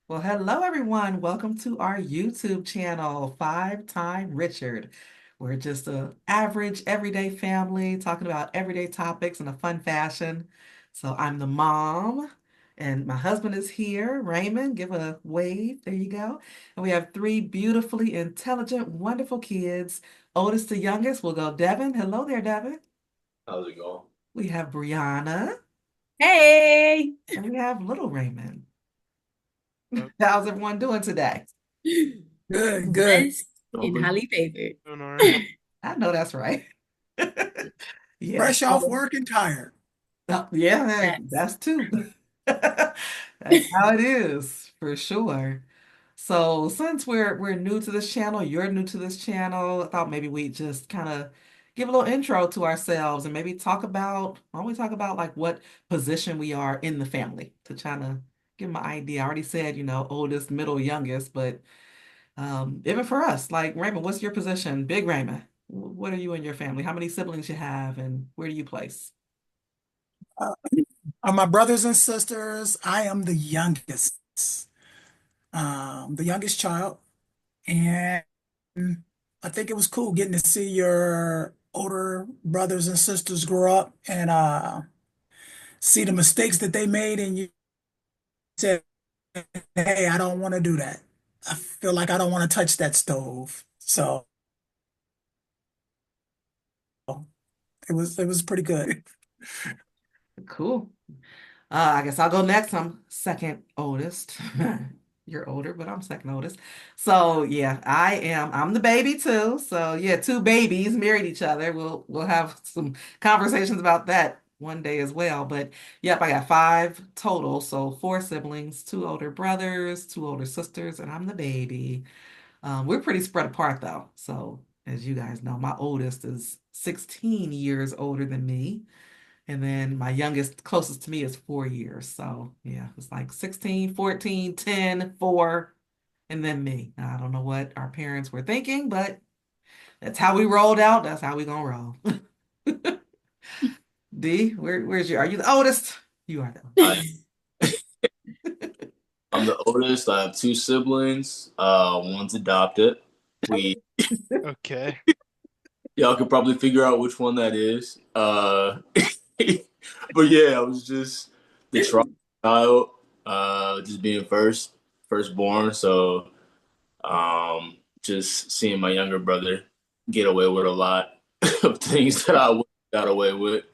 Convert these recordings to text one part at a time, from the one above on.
Well, hello everyone. Welcome to our YouTube channel, Five Time Richard. We're just a average, everyday family talking about everyday topics in a fun fashion. So I'm the mom, and my husband is here. Raymond, give a wave. There you go. And we have three beautifully intelligent, wonderful kids. Oldest to youngest, we'll go Devin. Hello there, Devin. How's it going? We have Brianna, Hey. and we have little Raymond. Uh, How's everyone doing today? Good, good. Doing Blessed and pretty highly favored. Doing all right. I know that's right. Yeah. Fresh off work and tired. Yeah, Yes. that's two. That's how it is, for sure. So since we're new to this channel, you're new to this channel, I thought maybe we just kind of give a little intro to ourselves and maybe talk about, why don't we talk about like what position we are in the family to try to give them an idea. I already said, oldest, middle, youngest, but even for us, like Raymond, what's your position? Big Raymond, what are you in your family? How many siblings you have and where do you place? Uh, my brothers and sisters, I am the youngest child, and I think it was cool getting to see your older brothers and sisters grow up and see the mistakes that they made, and you said, "Hey, I don't want to do that. I feel like I don't want to touch that stove." So it was pretty good. Cool. I guess I'll go next. I'm second oldest. You're older, but I'm second oldest. So yeah, I'm the baby too. So yeah, two babies married each other. We'll have some conversations about that one day as well. But yep, I got five total. So four siblings, two older brothers, two older sisters, and I'm the baby. We're pretty spread apart though. So as you guys know, my oldest is 16 years older than me. And then my youngest, closest to me, is 4 years. So yeah, it's like 16, 14, 10, 4, and then me. Now, I don't know what our parents were thinking, but that's how we rolled out. That's how we gonna roll. D, are you the oldest? You are the I, I'm the oldest. I have two siblings. One's adopted. We Okay. Y'all could probably figure out which one that is. But yeah, I was just the child, just being firstborn. So just seeing my younger brother get away with a lot of things that I wouldn't have got away with.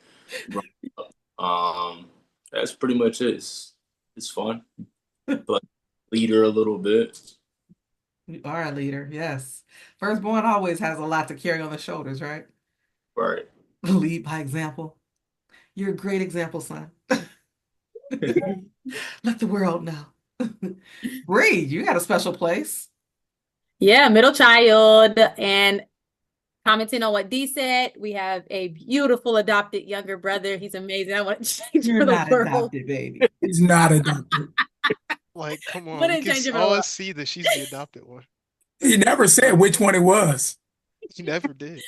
Um, that's pretty much it. It's fun, but leader a little bit. You are a leader, yes. Firstborn always has a lot to carry on the shoulders, right? Right. Lead by example. You're a great example, son. Let the world know. Bree, you got a special place. Yeah, middle child. And commenting on what Dee said, we have a beautiful adopted younger brother. He's amazing. I want to change You're for the not world. adopted, baby. He's not adopted. Like, come on. We Wouldn't can change it for the all world. see that she's the adopted one. He never said which one it was. He never did.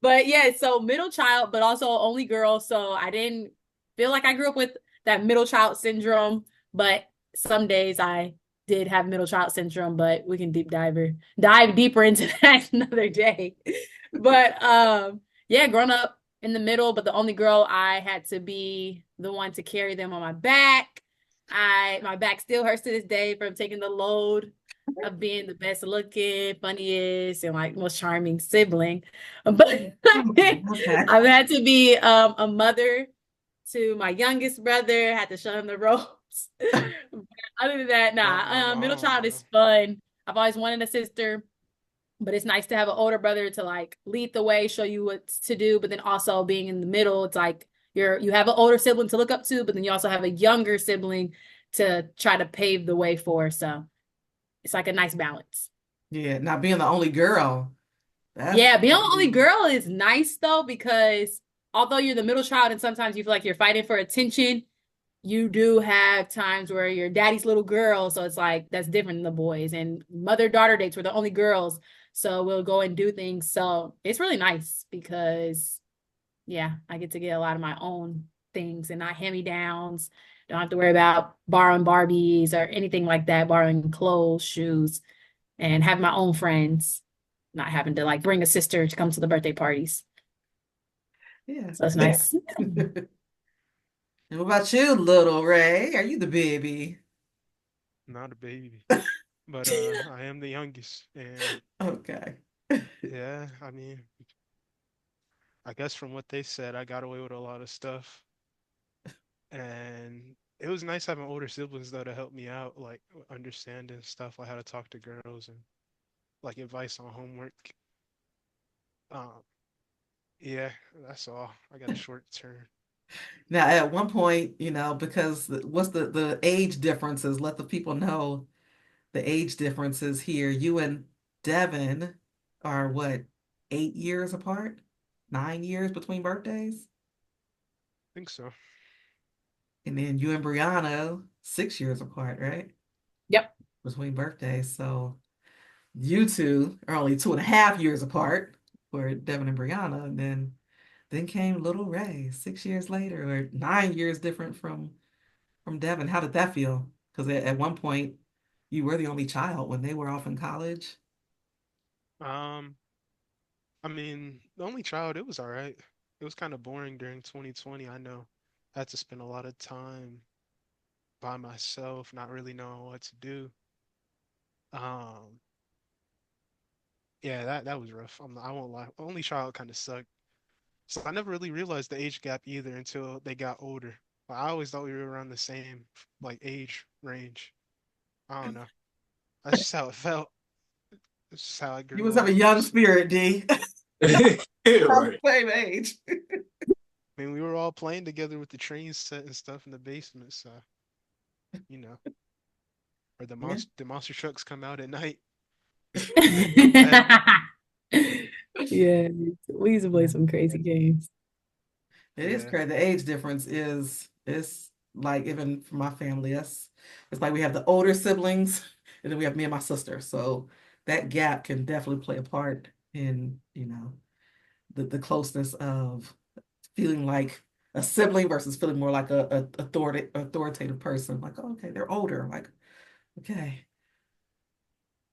But yeah, so middle child, but also only girl. So I didn't feel like I grew up with that middle child syndrome. But some days I did have middle child syndrome, but we can dive deeper into that another day. But yeah, growing up in the middle, but the only girl, I had to be the one to carry them on my back. My back still hurts to this day from taking the load of being the best looking, funniest, and like most charming sibling. But Okay. I've had to be a mother to my youngest brother, had to show him the ropes. Other than that, nah, middle child Oh, is fun. I've always wanted a sister, but it's nice to have an older brother to like lead the way, show you what to do, but then also being in the middle, it's like you have an older sibling to look up to, but then you also have a younger sibling to try to pave the way for. So it's like a nice balance. Yeah, not being the only girl. That's Yeah, being the only girl is nice though, because although you're the middle child and sometimes you feel like you're fighting for attention, you do have times where you're daddy's little girl. So it's like that's different than the boys. And mother-daughter dates were the only girls. So we'll go and do things. So it's really nice because yeah, I get to get a lot of my own things and not hand-me-downs. Don't have to worry about borrowing Barbies or anything like that, borrowing clothes, shoes, and have my own friends, not having to like bring a sister to come to the birthday parties. Yeah. So it's nice. And what about you, little Ray? Are you the baby? Not a baby, but I am the youngest, and Okay. yeah, I mean, I guess from what they said, I got away with a lot of stuff, and it was nice having older siblings though to help me out, like understanding stuff like how to talk to girls and like advice on homework. Um, yeah, that's all. I got a short turn. Now, at one point, because what's the age differences? Let the people know the age differences here. You and Devin are what, 8 years apart? 9 years between birthdays? I think so. And then you and Brianna, 6 years apart, right? Yep. Between birthdays. So you two are only 2.5 years apart for Devin and Brianna. And then came little Ray 6 years later, or 9 years different from Devin. How did that feel? Because at one point you were the only child when they were off in college. Um, I mean, the only child, it was all right. It was kind of boring during 2020. I know. I had to spend a lot of time by myself, not really knowing what to do. Um, yeah, that was rough. I won't lie. Only child kind of sucked. So I never really realized the age gap either until they got older. Like, I always thought we were around the same like age range. I don't know. That's just how it felt. That's just how I You grew must have up. a young Just, spirit, D. I'm the Right. same age. I mean, we were all playing together with the train set and stuff in the basement, so you know, or Yeah. the monster trucks come out at night. Go pet them. Yeah, we used to play Yeah. some crazy games. It is Yeah. crazy. The age difference is like, even for my family, it's like we have the older siblings and then we have me and my sister. So that gap can definitely play a part in, the closeness of feeling like a sibling versus feeling more like a authoritative person. Like, oh, okay, they're older. Like, okay.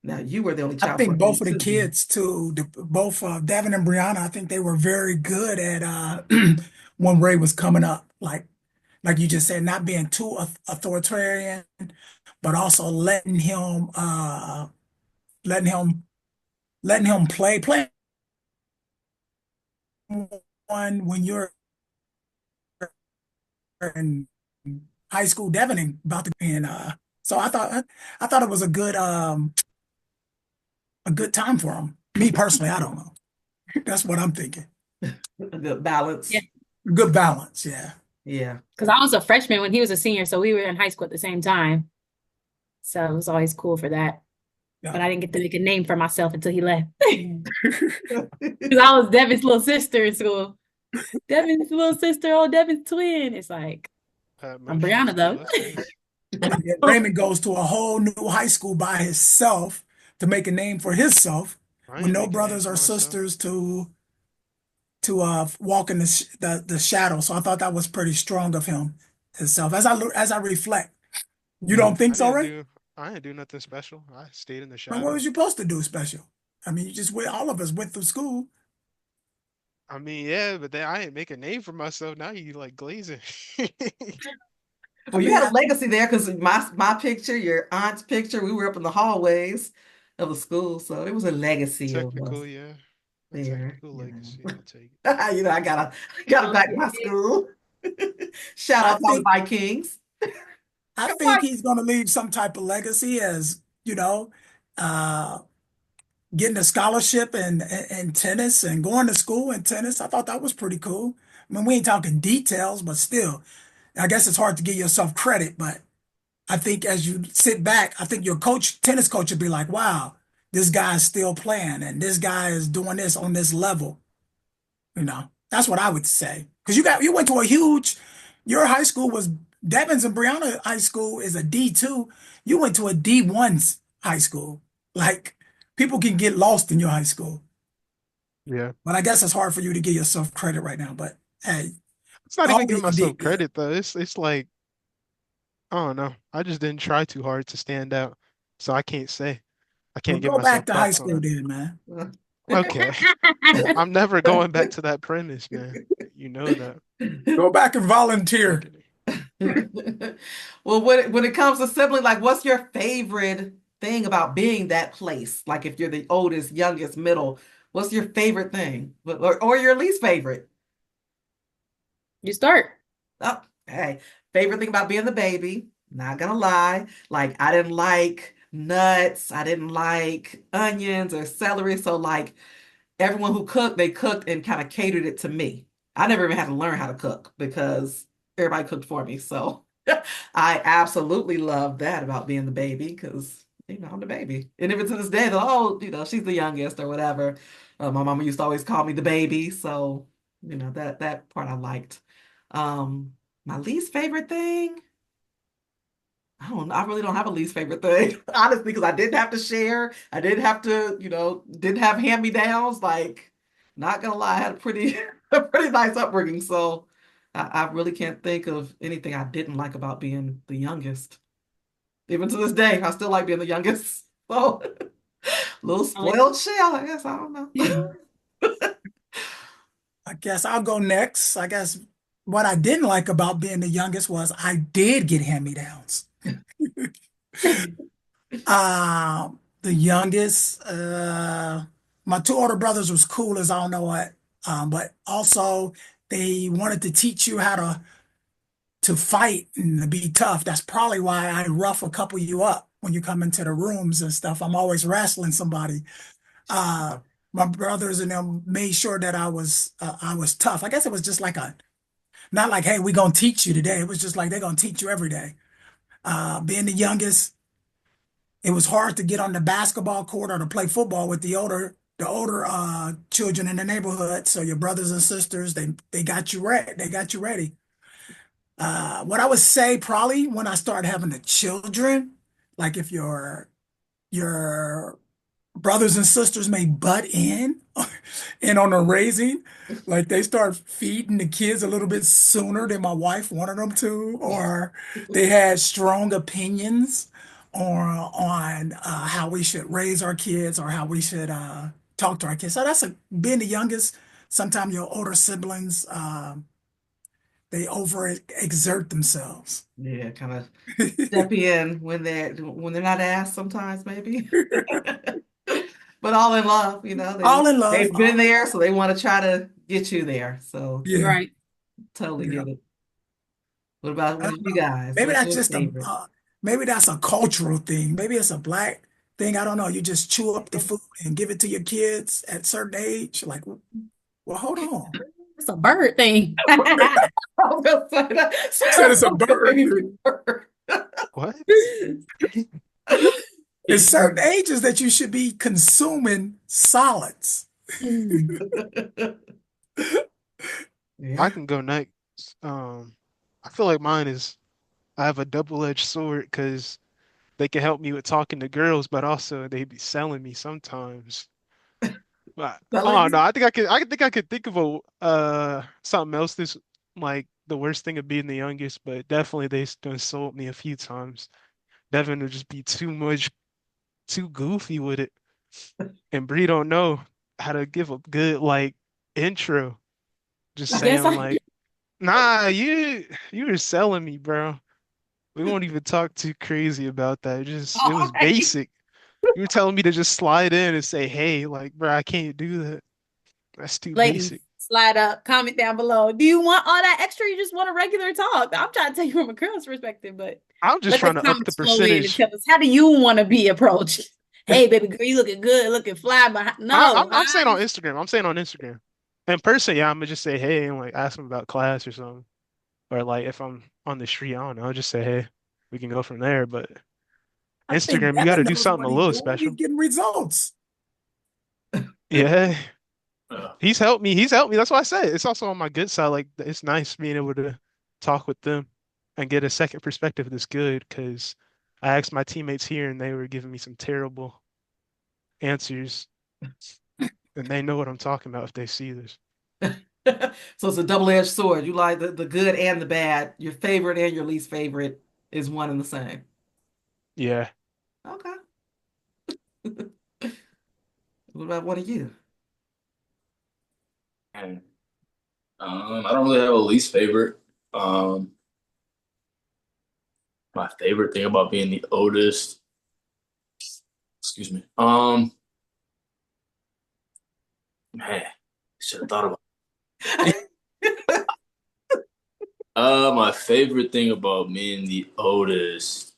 Now you were the only I child for think me both of the too. kids too, both Devin and Brianna, I think they were very good at when Ray was coming up, like you just said, not being too authoritarian, but also letting him letting him play one when you're in high school, Devin and about to be in so I thought it was a good time for him. Me personally, I don't know. That's what I'm thinking. A good Yeah, balance. Good balance, yeah. Yeah. because I was a freshman when he was a senior, so we were in high school at the same time. So it was always cool for that. Yeah. But I didn't get to make a name for myself until he left. Because I was Devin's little sister in school. Devin's little sister, oh, Devin's twin. It's like, Pat I'm Murphy in Brianna school. though. That's crazy. And then Raymond goes to a whole new high school by himself to make a name for himself I with ain't no make a name brothers for or myself. sisters to walk in the shadow. So I thought that was pretty strong of him himself. As I reflect, you Mhm. don't think I so, didn't Ray? do I didn't do nothing special. I stayed in the Man, what shadow. was you supposed to do special? I mean, you just went, all of us went through school. I mean, yeah, but then I didn't make a name for myself. Now you like glazing. I Well, you mean, had a legacy there because my picture, your aunt's picture, we were up in the hallways of the school, so it was a legacy of us Technical, yeah. A there. technical legacy. I'll take it. I gotta back my school. Shout I out to all the think Vikings. I Come think on. he's going to leave some type of legacy as, uh, getting a scholarship in tennis and going to school in tennis. I thought that was pretty cool. I mean, we ain't talking details, but still, I guess it's hard to give yourself credit. But I think as you sit back, I think your tennis coach, would be like, wow, this guy's still playing and this guy is doing this on this level. That's what I would say. Because you went to your high school was Devon's and Brianna high school is a D2. You went to a D1's high school. Like people can get lost in your high school. Yeah. But I guess it's hard for you to give yourself credit right now. But hey, It's not all even giving these myself did good. credit though. It's like I don't know. I just didn't try too hard to stand out. So I can't say. I Well, can't give go back myself to high props on school that. then, man. Okay. I'm never going back to that premise, man. You know that. Go back and volunteer. Taking it. Well, when it comes to sibling, like, what's your favorite thing about being that place? Like, if you're the oldest, youngest, middle, what's your favorite thing, or your least favorite? You start. Oh, hey, favorite thing about being the baby? Not gonna lie, like I didn't like nuts, I didn't like onions or celery, so like everyone who cooked, they cooked and kind of catered it to me. I never even had to learn how to cook because everybody cooked for me. So I absolutely love that about being the baby because, I'm the baby. And even to this day, they're, oh, she's the youngest or whatever. My mama used to always call me the baby. So, that part I liked. My least favorite thing. I really don't have a least favorite thing, honestly, because I didn't have to share. I didn't have to, didn't have hand-me-downs. Like, not gonna lie, I had a pretty a pretty nice upbringing. So I really can't think of anything I didn't like about being the youngest. Even to this day, I still like being the youngest. So little Like, spoiled shell, I guess. I don't know. I guess I'll go next. I guess what I didn't like about being the youngest was I did get hand-me-downs. The youngest, my two older brothers was cool as I don't know what. But also they wanted to teach you how to fight and to be tough. That's probably why I rough a couple of you up when you come into the rooms and stuff. I'm always wrestling somebody. Uh, my brothers and them made sure that I was tough. I guess it was just like not like, hey, we're gonna teach you today. It was just like they're gonna teach you every day. Being the youngest, it was hard to get on the basketball court or to play football with the older children in the neighborhood. So your brothers and sisters, they got you ready. They got you ready. What I would say probably when I started having the children, like if your brothers and sisters may butt in on the raising, like they start feeding the kids a little bit sooner than my wife wanted them to, or they had strong opinions on how we should raise our kids or how we should talk to our kids. So being the youngest. Sometimes your older siblings they overexert themselves. Yeah, kind of step in when they're not asked sometimes, maybe. But all in love, All in love. they've been there, so they want to try to get you there. So Yeah, right. totally yeah. get it. What I about don't you know. guys? Maybe What's that's your just favorite? maybe that's a cultural thing. Maybe it's a black thing. I don't know. You just chew up the food and give it to your kids at a certain age. Like, well, hold on. It's a bird thing. I was gonna say that. She said it's a The bird baby thing. bird. What? It's certain ages that you should be consuming solids. Mm. I Yeah. can go next. I feel like mine is I have a double-edged sword because they can help me with talking to girls, but also they be selling me sometimes. But Telling oh no, you. I could think of a something else that's like the worst thing of being the youngest, but definitely they done sold me a few times. Devin would just be too goofy with it. And Bree don't know how to give a good like intro. Just I guess saying I. like, nah, you were selling me, bro. We won't even talk too crazy about that. It All was right. basic. You were telling me to just slide in and say, hey, like, bro, I can't do that. That's too Ladies, basic. slide up, comment down below. Do you want all that extra? Or you just want a regular talk? I'm trying to tell you from a girl's perspective, but I'm just let the trying to up the comments flow in and percentage. tell us how do you want to be approached? Hey, baby girl, you looking good, looking fly, but no, I'm saying on Instagram. I'm saying on Instagram. In person, yeah, I'm gonna just say, hey, and like ask them about class or something. Or like if I'm on the street, I don't know, I'll just say, hey, we can go from there. But I think Instagram, you got Devin to do knows something what a he's little doing. He's special. getting results. Yeah, Uh, he's helped me. He's helped me. That's why I said it's also on my good side. Like it's nice being able to talk with them and get a second perspective that's good because I asked my teammates here and they were giving me some terrible answers and they know what I'm talking about if they see this. So it's a double-edged sword. You like the good and the bad, your favorite and your least favorite. is one and the same. Yeah. Okay. What about one of you? And I don't really have a least favorite. My favorite thing about being the oldest, excuse me. Man, should have thought about it. My favorite thing about being the oldest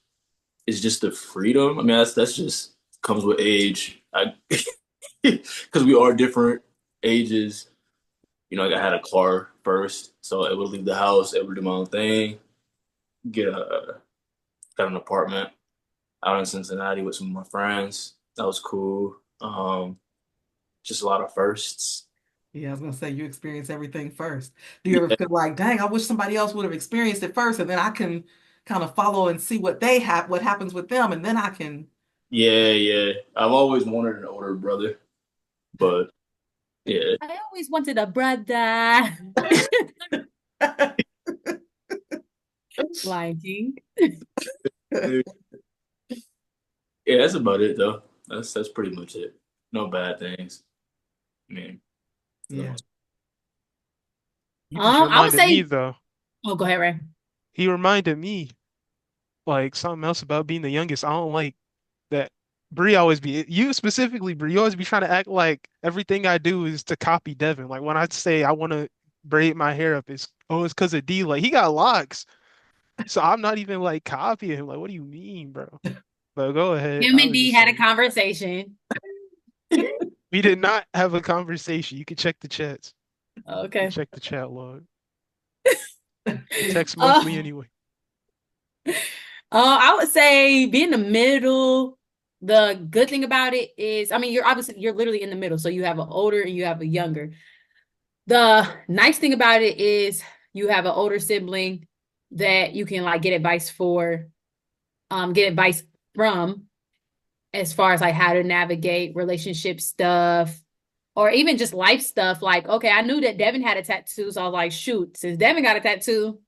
is just the freedom. I mean, that's just comes with age. I because we are different ages. You know, like I had a car first, so able to leave the house, able to do my own thing. Get a got an apartment out in Cincinnati with some of my friends. That was cool. Just a lot of firsts. Yeah, I was gonna say you experience everything first. Do you ever Yeah, feel like, dang, I wish somebody else would have experienced it first, and then I can kind of follow and see what they have, what happens with them, and then I can. yeah. I've always wanted an older brother, but yeah, I always wanted a brother. Lion King. yeah. That's about it though. That's pretty much it. No bad things. I mean, for the Yeah. most. You just I would reminded me say, though. oh, go ahead, Ray. He reminded me like something else about being the youngest. I don't like that Bree always be you specifically, Bree, you always be trying to act like everything I do is to copy Devin. Like when I say I want to braid my hair up, it's because of D. Like he got locks. So I'm not even like copying him. Like, what do you mean, bro? But go ahead. Him I and was D just had a saying. conversation. We did not have a conversation. You can check the chats. You can Okay. check the chat log. We text Uh, monthly anyway. I would say be in the middle. The good thing about it is, I mean, you're literally in the middle. So you have an older and you have a younger. The nice thing about it is you have an older sibling that you can like get advice from as far as like how to navigate relationship stuff or even just life stuff. Like, okay, I knew that Devin had a tattoo, so I was like, shoot, since Devin got a tattoo,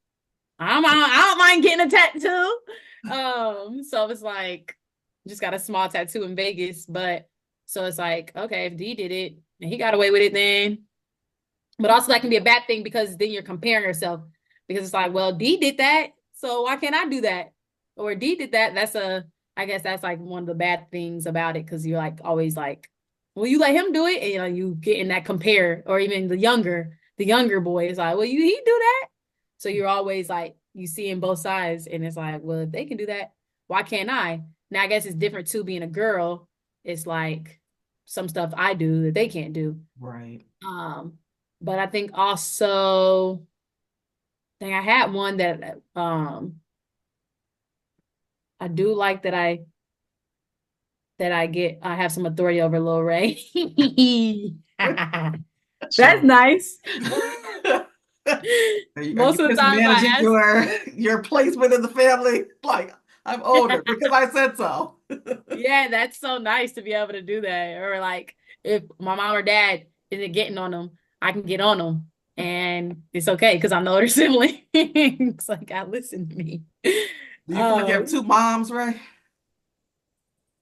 I don't mind getting a tattoo. So it's like just got a small tattoo in Vegas, but so it's like, okay, if D did it and he got away with it, then but also that can be a bad thing because then you're comparing yourself because it's like, well, D did that, so why can't I do that? Or D did that. I guess that's like one of the bad things about it because you're like always like, well, you let him do it, and you get in that compare, or even the younger boy is like, well, he do that, so you're always like you seeing both sides, and it's like, well, if they can do that, why can't I? Now I guess it's different too. Being a girl, it's like some stuff I do that they can't do. Right. Um, but I think also, I had one that I do like I have some authority over Lil Ray. That's So nice. Are you Most of the time I mismanaging ask, your placement in the family? Like, I'm older because I said so. yeah, that's so nice to be able to do that. Or like if my mom or dad isn't getting on them, I can get on them. And it's okay because I'm the older sibling. It's like God listen to me. Do you feel like you have Um, two moms, Ray?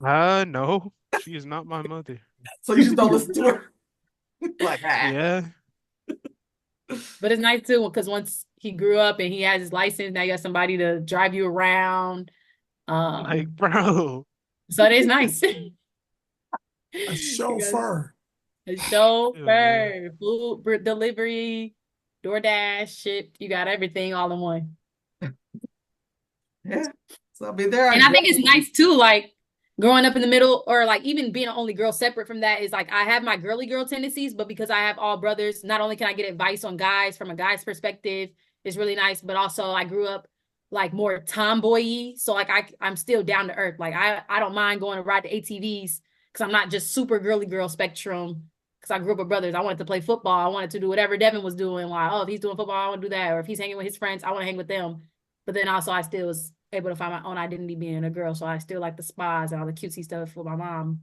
no, she is not my mother. So you just don't listen to her? Like, ah. Yeah, but it's nice too because once he grew up and he has his license, now you got somebody to drive you around. like Um, bro. so it is nice. A You got chauffeur. a Oh man. chauffeur, food delivery, DoorDash, ship. You got everything all in one. Yeah. So I mean, there are And I think it's definitely. nice too, like growing up in the middle, or like even being an only girl separate from that is like I have my girly girl tendencies, but because I have all brothers, not only can I get advice on guys from a guy's perspective, it's really nice, but also I grew up like more tomboy-y. So like I'm still down to earth. Like I don't mind going to ride the ATVs because I'm not just super girly girl spectrum. Because I grew up with brothers. I wanted to play football. I wanted to do whatever Devin was doing. Like, oh, if he's doing football, I want to do that. Or if he's hanging with his friends, I want to hang with them. But then also I still was able to find my own identity being a girl. So I still like the spas and all the cutesy stuff for my mom.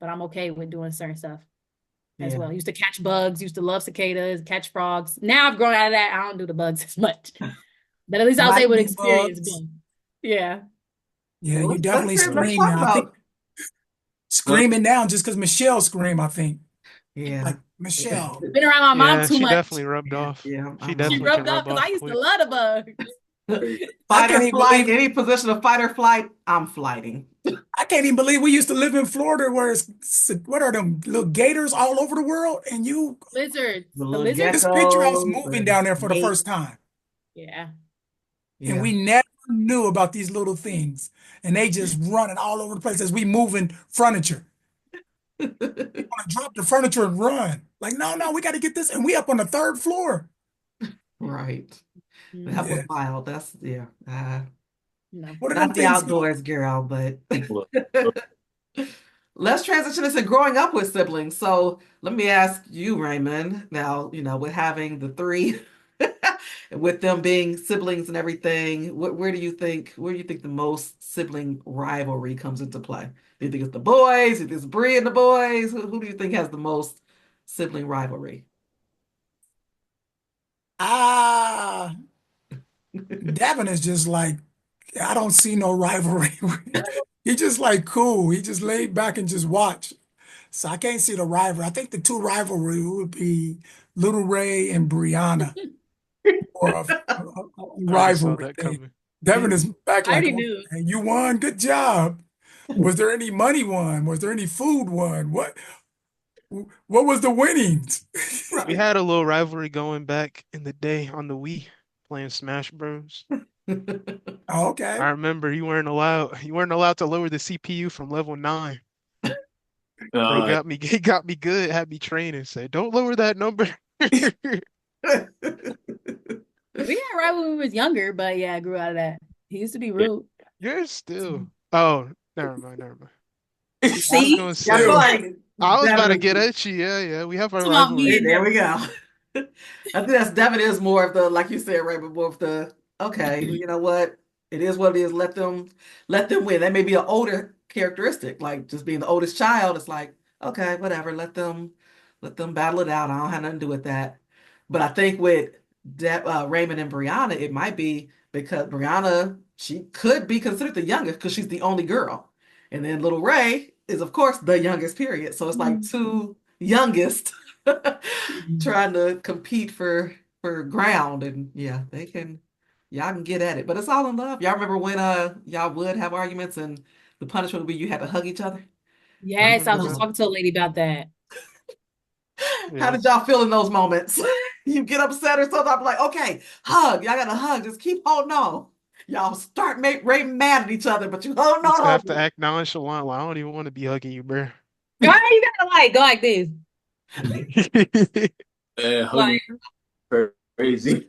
But I'm okay with doing certain stuff as Yeah. well. Used to catch bugs, used to love cicadas, catch frogs. Now I've grown out of that. I don't do the bugs as much. But at least I was able to Lightning experience bugs. both. Yeah. Yeah, Well, you let's definitely hear, let's scream talk now. I think about. No, screaming now just because Michelle screamed, I think. Yeah. Like, Michelle. Been around my mom Yeah, too she much. definitely rubbed Yeah, off. yeah, She I'm She definitely can rubbed off rub because I off used to quick. love the bugs. I fight can't or even flight, believe any position of fight or flight, I'm flighting. I can't even believe we used to live in Florida where what are them little gators all over the world? And Lizards. The The little lizards? just picture us geckos, moving the down there for the snake. first time. Yeah. And Yeah. we never knew about these little things. And they just running all over the place as we moving furniture. Want to drop the furniture and run. Like, no, no, we got to get this. And we up on the third floor. Right. That was Mhm. Yeah. wild. That's yeah. No. What are them Not the things outdoors girl, but look, let's transition into growing up with siblings. So let me ask you, Raymond. Now, with having the three, with them being siblings and everything, where do you think the most sibling rivalry comes into play? Do you think it's the boys? Do you think it's Bree and the boys? Who do you think has the most sibling rivalry? Ah, Devin is just like, I don't see no rivalry. He just like cool. He just laid back and just watch. So I can't see the rivalry. I think the two rivalry would be Little Ray and Brianna, or a I already saw rivalry that thing. coming. Devin is back I like, already okay, knew. you won, good job. Was there any money won? Was there any food won? What was the winnings? We Right. had a little rivalry going back in the day on the Wii, playing Smash Bros. Oh, okay. I remember you weren't allowed to lower the CPU from level 9. Bro uh, got me he got me good, had me training, said, "Don't lower that number." We had right when we was younger, but yeah, I grew out of that. He used to be rude. You're still. Oh, never mind, never mind. I was See? gonna Yeah, I feel say, Still, like I was about to Devin get is. at you. Yeah, yeah. We have our It's about me Hey, rivalry. and there him. we go. I think that's Devin is more of the, like you said, right, but more of the, okay, well, you know what? It is what it is. Let them win. That may be an older characteristic, like just being the oldest child. It's like, okay, whatever, let them battle it out. I don't have nothing to do with that. But I think with Raymond and Brianna, it might be because Brianna, she could be considered the youngest because she's the only girl. And then little Ray is, of course, the youngest, period. So it's like two youngest trying to compete for ground, and yeah, y'all can get at it, but it's all in love. Y'all remember when y'all would have arguments and the punishment would be you had to hug each other? I Yes, I was remember just that. talking to a lady about that. How did Yes. y'all feel in those moments? You get upset or something, I'm like, okay, hug. Y'all gotta hug. Just keep holding on. Y'all start right mad at each other, but you holding Used on, to have to holding act nonchalant. Like, I don't even want to be hugging you, bro. Why you gotta like go like this? man, Like, hugging crazy.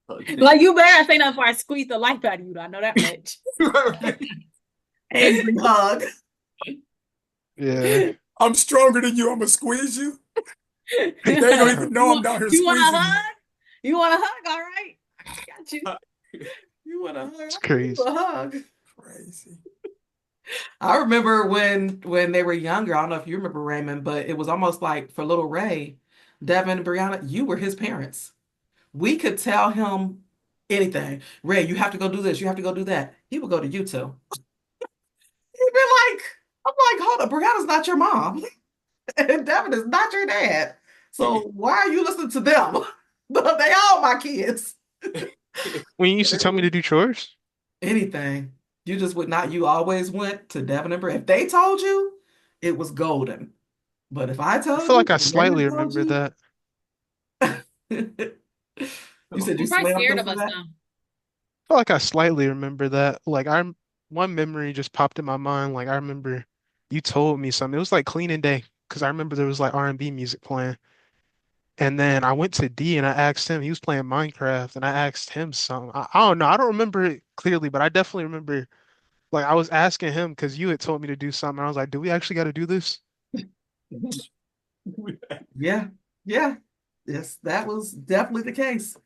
Hugging. like you better say nothing before I squeeze the life out of you. I know that much. angry hug. Yeah. I'm stronger than you. I'm gonna squeeze you. You They don't even know I'm want down here you want a squeezing you. hug? You want a hug? All right, I got you. You want a hug? It's I'll give you crazy. a hug. Crazy. I remember when they were younger. I don't know if you remember Raymond, but it was almost like for little Ray, Devin and Brianna, you were his parents. We could tell him anything. Ray, you have to go do this. You have to go do that. He would go to you two. He'd be like, I'm like, hold up, Brianna's not your mom, and Devin is not your dad. So why are you listening to them? They all my kids. When you used to tell me to do chores, Anything. You just would not. You always went to Devin and Brianna. If they told you, it was golden. But if I I told feel you, like I or Raymond slightly told remember you, that. you said you They're probably slammed scared them of for us that? now. I feel like I slightly remember that. Like I'm one memory just popped in my mind. Like I remember you told me something. It was like cleaning day because I remember there was like R&B music playing. And then I went to D and I asked him, he was playing Minecraft, and I asked him something. I don't know. I don't remember it clearly, but I definitely remember like I was asking him because you had told me to do something. I was like, do we actually got to do this? Yeah, yeah. Yes, that was definitely the case.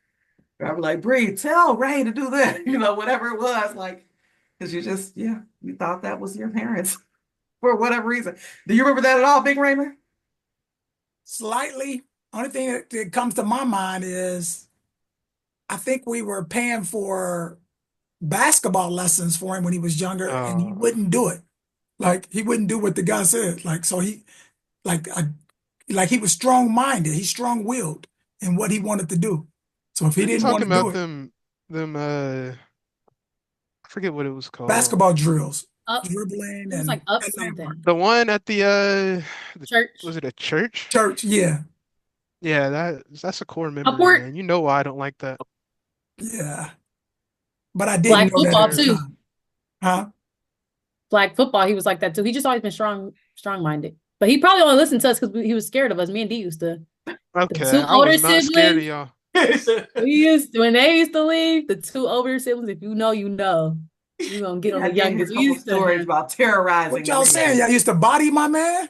I was like, Bree, tell Ray to do that, whatever it was, like, because yeah, you thought that was your parents for whatever reason. Do you remember that at all, Big Raymond? Slightly. Only thing that comes to my mind is I think we were paying for basketball lessons for him when he was younger, and he Oh, wouldn't do it. Like he wouldn't do what the guy said. Like like he was strong-minded. He's strong-willed in what he wanted to do. So if he are you didn't want talking to do about it, them I forget what it was called. basketball drills, Up, dribbling it was like up and landmark. something. The one at the Church. was it a church? Church, yeah, Yeah, that's a core memory, Upward. man. You know why I don't like that. yeah. But I didn't Flag know that at football the too. time. Huh? Flag football, he was like that too. He just always been strong minded. But he probably only listened to us because he was scared of us. Me and D used to. The Okay, two I older was not scared of siblings, y'all. we used when they used to leave, the two older siblings, if you know, you know. We're gonna get on Yeah, I the did hear a youngest. We couple of used to stories have about What terrorizing the y'all saying? region. Y'all used to body my man?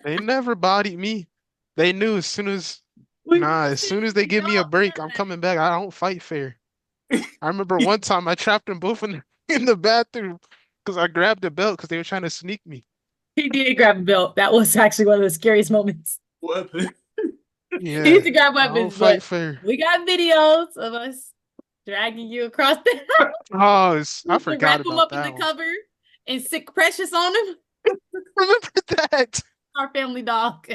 They never bodied me. They knew as soon as we nah, as used soon as to. they We give me a all break, remember I'm that. coming back. I don't fight fair. I remember one time I trapped them both in in the bathroom because I grabbed the belt because they were trying to sneak me. He did grab a belt. That was actually one of the scariest moments. Weapon. He used Yeah, to grab I don't weapons, fight but fair. we got videos of us dragging you across the house. Oh, We I used to forgot wrap him about up in the that one. cover and sick Precious on him. Remember that? Our family dog.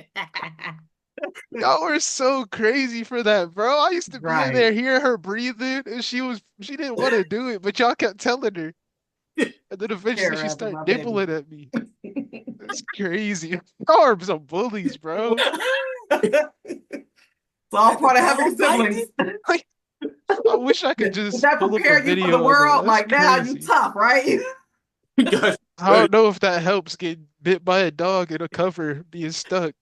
Y'all were so crazy for that, bro. I used to be in Right. there hearing her breathing, and she didn't want to do it, but y'all kept telling her. And then eventually she Terrorizing started my baby. nibbling at me. That's crazy. Y'all are some bullies, bro. It's all At the part of having dog bite me? siblings. Like, I wish I could Did just that pull up a prepare you for the video of it. world? That's Like now you crazy. tough, right? Guys, I don't know if that helps get bit by a dog in a cover being stuck.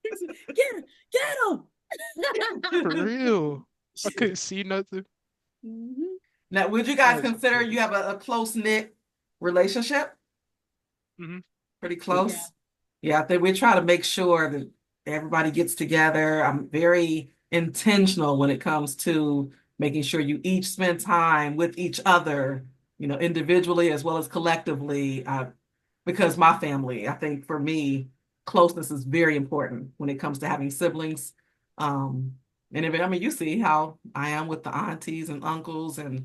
Get him! Get For him! real. I couldn't see nothing. Mhm. Now, would you guys Guys are consider you crazy. have a close-knit relationship? Hmm. Pretty Yeah. close? Yeah, I think we try to make sure that everybody gets together. I'm very intentional when it comes to making sure you each spend time with each other, individually as well as collectively. Because my family, I think for me, closeness is very important when it comes to having siblings. Um, and if, I mean, you see how I am with the aunties and uncles, and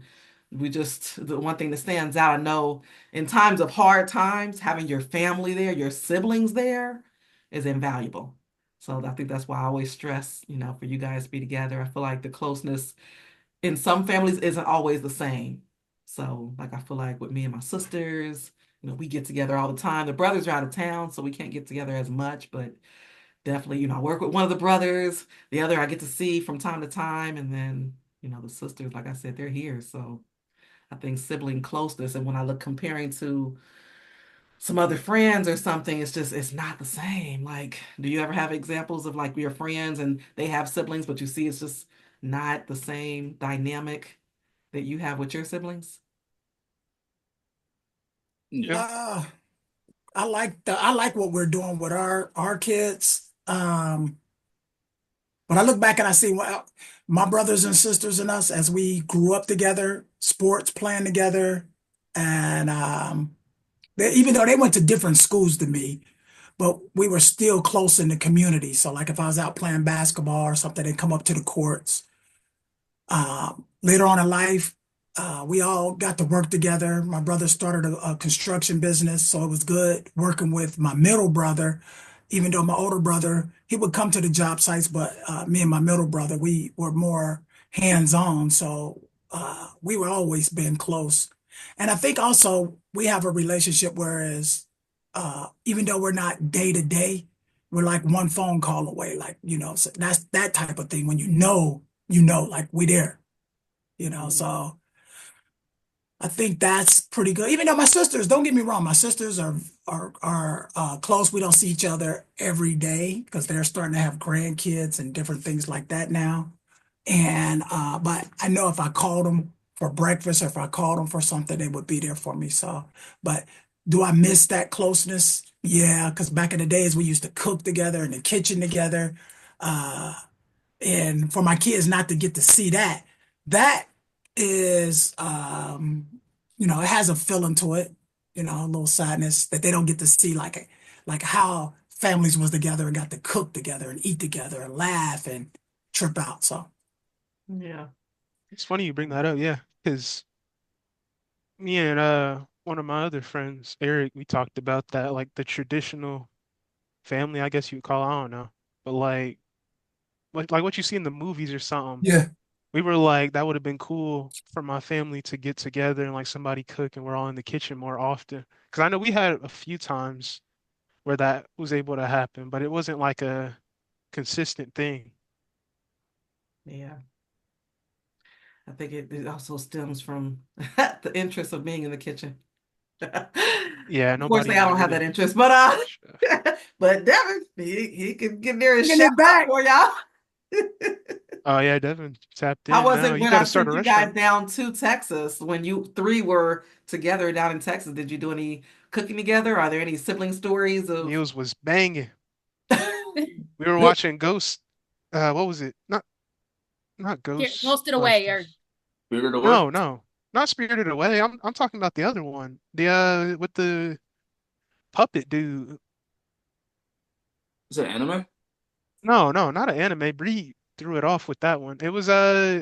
the one thing that stands out, I know in times of hard times, having your family there, your siblings there is invaluable. So I think that's why I always stress, for you guys to be together. I feel like the closeness in some families isn't always the same. So, like, I feel like with me and my sisters, we get together all the time. The brothers are out of town, so we can't get together as much, but definitely, I work with one of the brothers, the other I get to see from time to time, and then, the sisters, like I said, they're here. So, I think sibling closeness, and when I look comparing to some other friends or something, it's not the same. Like, do you ever have examples of like your friends and they have siblings, but you see it's just not the same dynamic that you have with your siblings? yeah. Uh, I like what we're doing with our kids. But I look back and I see, well, my brothers and sisters and us as we grew up together, sports playing together, and even though they went to different schools than me, but we were still close in the community. So like if I was out playing basketball or something, they'd come up to the courts. Later on in life, we all got to work together. My brother started a construction business, so it was good working with my middle brother. Even though my older brother, he would come to the job sites, but me and my middle brother, we were more hands-on. So we were always been close. And I think also we have a relationship whereas even though we're not day to day, we're like one phone call away. Like, so that's that type of thing. When like we there, Mhm. so I think that's pretty good. Even though my sisters, don't get me wrong, my sisters are close. We don't see each other every day because they're starting to have grandkids and different things like that now. And but I know if I called them for breakfast or if I called them for something, they would be there for me. So, but do I miss that closeness? Yeah, because back in the days we used to cook together in the kitchen together. Uh, and for my kids not to get to see that, that is, it has a feeling to it, a little sadness that they don't get to see like how families was together and got to cook together and eat together and laugh and trip out. So Yeah. It's funny you bring that up, yeah. Because me and one of my other friends, Eric, we talked about that, like the traditional family, I guess you would call it, I don't know. But like what you see in the movies or something. Yeah. We were like, that would have been cool for my family to get together and like somebody cook and we're all in the kitchen more often. Because I know we had a few times where that was able to happen, but it wasn't like a consistent thing. Yeah, I think it also stems from the interest of being in the kitchen. Yeah, Unfortunately, I nobody's don't have that really interest, but chef. but Devin, he can get there and Bringing chef it up back. for y'all. Oh yeah, Devin tapped How in was now. it You when got I to start a sent you guys restaurant. down to Texas when you three were together down in Texas? Did you do any cooking together? Are there any sibling stories of? Meals was banging. We were watching Ghost. What was it? Not Here, post it away or Ghostbusters. Spirit Away? No, no, not Spirited Away. I'm talking about the other one. The with the puppet dude. Is it anime? No, no, not an anime. Bree threw it off with that one. It was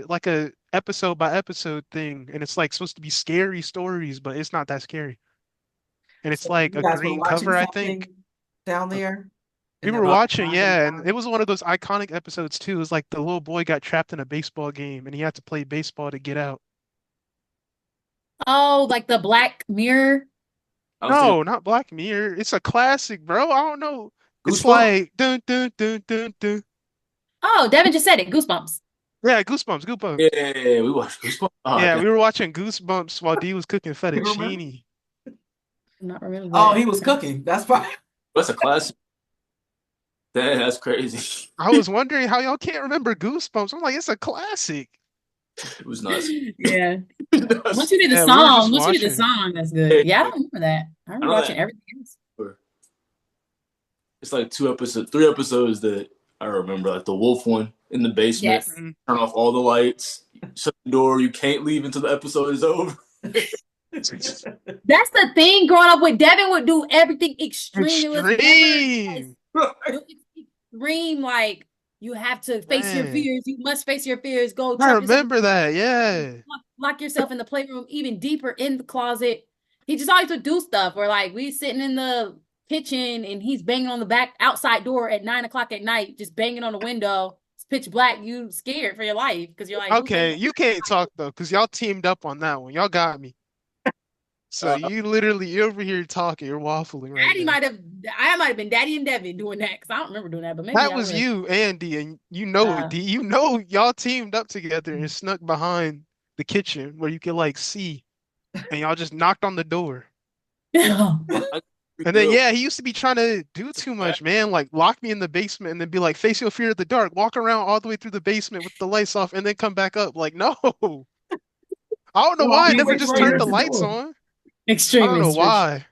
like a episode by episode thing, and it's like supposed to be scary stories, but it's not that scary. And it's So like you a guys were green watching cover, I think. something down Uh, there, We and they're were about to watching, find them yeah, and down. it was one of those iconic episodes too. It was like the little boy got trapped in a baseball game, and he had to play baseball to get out. oh, like the Black Mirror. I was thinking No, not Black Mirror. It's a classic, bro. I don't know. It's Goosebumps. like dun dun dun dun dun. Oh, Devin just said it. Goosebumps. Yeah, Goosebumps, Goosebumps. Yeah, we watched Goosebumps. Oh, Yeah, damn. we were watching Goosebumps while D was cooking You remember? fettuccine. I'm not remember Oh, that. he was cooking. That's probably. That's a classic. Damn, that's crazy. I was wondering how y'all can't remember Goosebumps. I'm like, it's a classic. It was nuts. Yeah. Nuts. Once you did the Yeah, we were just song, once you did the watching. song, that's good. Yeah, Yeah, I don't remember that. I I remember know watching that. everything else. It's like two episodes, three episodes that I remember. Like the wolf one in the basement. Yes. Mm. Turn off all the lights. Shut the door. You can't leave until the episode is over. That's the thing. Growing up with Devin would do everything extreme. It was never Extreme, do extreme. Like you have to face your man. fears. You must face your fears. Go I trap yourself. remember that. Yeah. Lock yourself in the playroom, even deeper in the closet. He just always would do stuff. Or like we sitting in the kitchen and he's banging on the back outside door at 9 o'clock at night, just banging on the window. It's pitch black. You scared for your life because you're like, who's banging Okay, you can't talk though, because y'all teamed up on that one. Y'all got me. So Uh, you're over here talking, you're waffling right Daddy now. I might have been Daddy and Devin doing that because I don't remember doing that, but maybe That I was was. you, Andy, and you know it, Uh, D. You know y'all teamed up together and snuck behind the kitchen where you could like see, and y'all just knocked on the door. I And then yeah, he used to be trying to do too much, man. Like lock me in the basement and then be like, face your fear of the dark, walk around all the way through the basement with the lights off, and then come back up. Like, no. I don't know Well, why I he was never just turned extreme. the lights on. I extreme don't know restriction. why.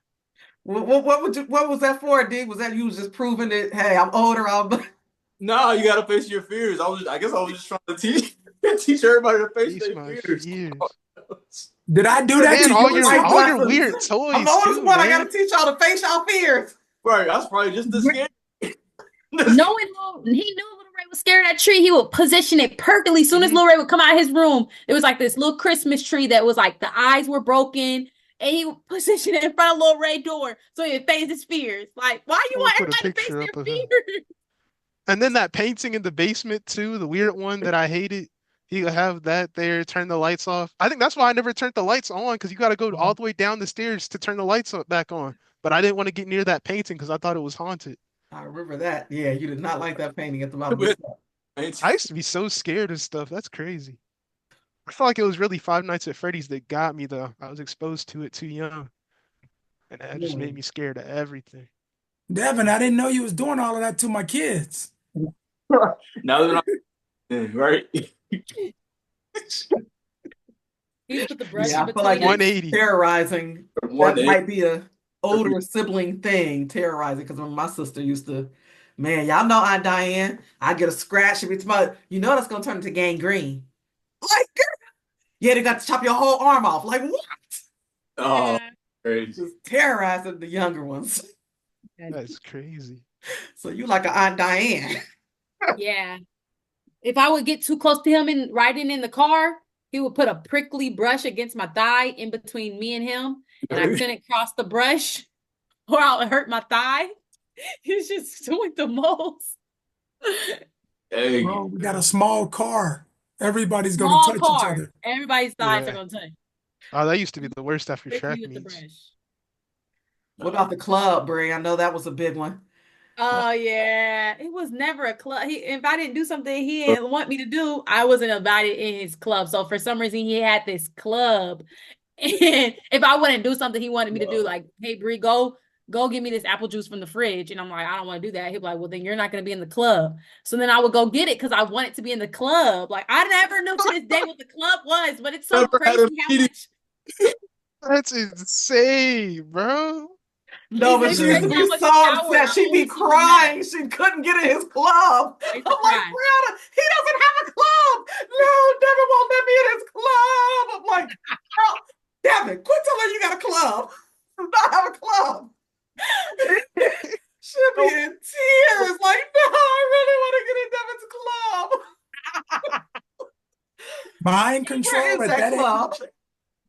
What was that for, D? Was that you was just proving that, hey, I'm older, I'm No, you gotta face your fears. I guess I was just trying to teach everybody to face Face their my fears. fears. Did I do that Man, to teaching you the as life all well? your lessons. weird I'm the toys oldest too, one. I gotta man. teach y'all to face y'all fears. Right, that's probably just as scary. Knowing he knew Little Ray was scared of that tree, he would position it perfectly. As soon as Hmm. Little Ray would come out of his room, it was like this little Christmas tree that was like the eyes were broken, and he would position it in front of Little Ray's door so he would face his fears. Like, why you I'm gonna want put a everybody to face picture up their of him. fears? And then that painting in the basement too, the weird one that I hated. He would have that there, turn the lights off. I think that's why I never turned the lights on, because you got to go all the way down the stairs to turn the lights back on. But I didn't want to get near that painting because I thought it was haunted. I remember that. Yeah, you did not like that painting at the bottom of the step. I used to be so scared of stuff. That's crazy. I feel like it was really Five Nights at Freddy's that got me though. I was exposed to it too young, and that just made Really? me scared of everything. Devin, I didn't know you was doing all of that to my kids. Now they're not in, right? He just put the brush Yeah, in I feel like between us. it's 180. terrorizing. One That day. might be a older sibling thing, terrorizing. Because when my sister used to, man, y'all know Aunt Diane. I get a scratch, she be tomorrow. You know that's gonna turn into gangrene. Like, yeah, they got to chop your whole arm off. Like, what? Oh, Yeah. crazy. Just terrorizing the younger ones. That's crazy. So you like an Aunt Diane. Yeah. If I would get too close to him and riding in the car, he would put a prickly brush against my thigh in between me and him, and I couldn't cross the brush or I'll hurt my thigh. He's just doing the most. Hey, Bro, we got a small car. Everybody's gonna Small touch each car. other. Everybody's thighs are Yeah. gonna touch. Oh, that used to be the worst after Prick me track with the meets. brush. What about the club, Brie? I know that was a big one. Oh yeah, it was never a club. If I didn't do something he didn't want me to do, I wasn't invited in his club. So for some reason, he had this club, and if I wouldn't do something he wanted me to do, wow. like, hey Bree, go get me this apple juice from the fridge, and I'm like, I don't want to do that. He'd be like, well, then you're not gonna be in the club. So then I would go get it because I wanted to be in the club. Like I never knew to this day what the club was, but it's so Never had a crazy how meeting. much That's insane, bro. No, but it's she used to crazy Yeah. be how much so power upset. She'd be older sibling has. crying. She couldn't get in his club. I used to I'm like, cry. Brianna, he doesn't have a club. No, Devin won't let me in his club. I'm like, girl, Devin, quit telling her you got a club. You not have a club. She'd be in tears. Like, no, I really want to get in Devin's club. Mind Where control is at that that age. club?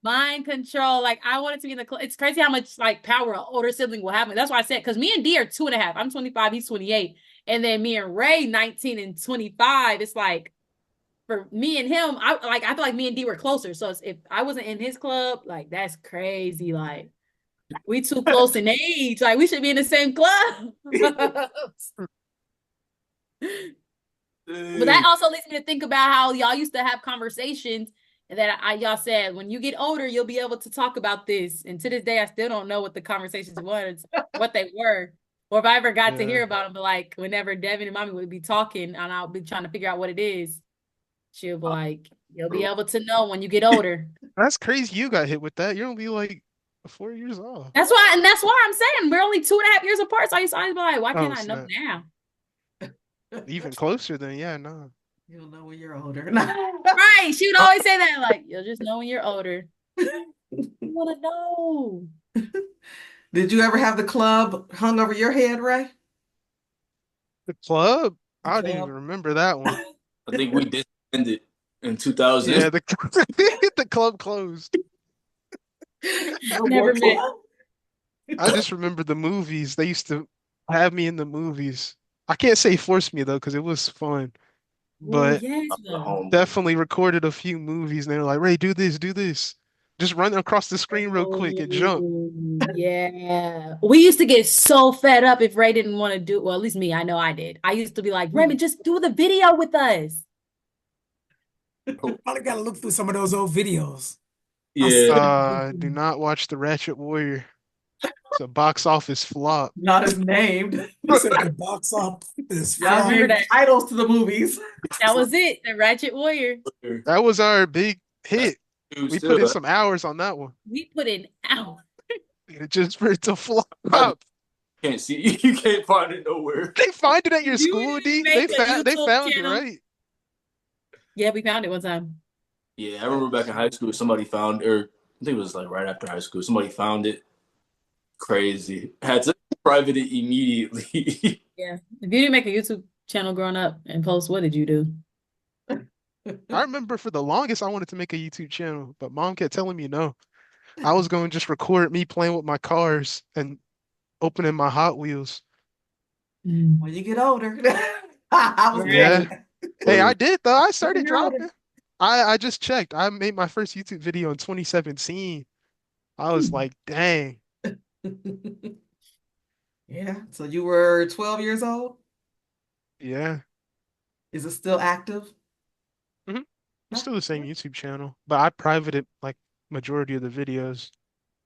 Mind control. Like I wanted to be in the club. It's crazy how much like power an older sibling will have. That's why I said because me and D are 2.5. I'm 25. He's 28. And then me and Ray, 19 and 25. It's like for me and him, I feel like me and D were closer. So if I wasn't in his club, like that's crazy. Like we too close in age. Like we should be in the same club. But that Dang. also leads me to think about how y'all used to have conversations and that y'all said when you get older you'll be able to talk about this. And to this day, I still don't know what the conversations was, what they were, or if I ever got to Yeah. hear about them. But like whenever Devin and Mommy would be talking, and I'll be trying to figure out what it is, she'll be like, "You'll be able to know when you get older." That's crazy you got hit with that. You're only like 4 years off. That's why I'm saying we're only 2.5 years apart. So I used to always be like, "Why Oh, can't I know snap. now?" Even closer than, yeah, no. You'll know when you're older. Right? She would always say that, like, "You'll just know when you're older." You want to know. Did you ever have the club hung over your head, Ray? The club? The I don't even club. remember that one. I think we disbanded in 2000. Yeah, the the club closed. No more Never met. club. I just remember the movies. They used to have me in the movies. I can't say force me though, because it was fun. Oh, But yes. The home. definitely recorded a few movies and they were like, Ray, do this, do this. Just run across the screen real quick and jump. Oh, yeah. We used to get so fed up if Ray didn't want to do, well, at least me, I know I did. I used to be like, Raymond, just do the video with us. Probably gotta look through some of those old videos. I'll Yeah. see. Do not watch The Ratchet Warrior. It's a box office flop. Not as named. You said the box office Y'all remember flop. gave that. titles to the movies. That was it. The Ratchet Warrior. That was our big That's hit. news We put too. in some hours on that one. We put in out. Just for it to flop. Can't see. You can't find it nowhere. They find it at your You school, didn't D. make a They YouTube found it, channel. right? Yeah, we found it one time. Yeah, I remember back in high school, somebody found, or I think it was like right after high school, somebody found it. Crazy. Had to private it immediately. Yeah. If you didn't make a YouTube channel growing up and post, what did you do? I remember for the longest I wanted to make a YouTube channel, but mom kept telling me no. I was going to just record me playing with my cars and opening my Hot Wheels. When you get older. I was Yeah. ready. Hey, I did though. I started When you're older. dropping. I just checked. I made my first YouTube video in 2017. I was like, dang. Yeah. So you were 12 years old? Yeah. Is it still active? hmm No. Still the same YouTube channel, but I privated like majority of the videos.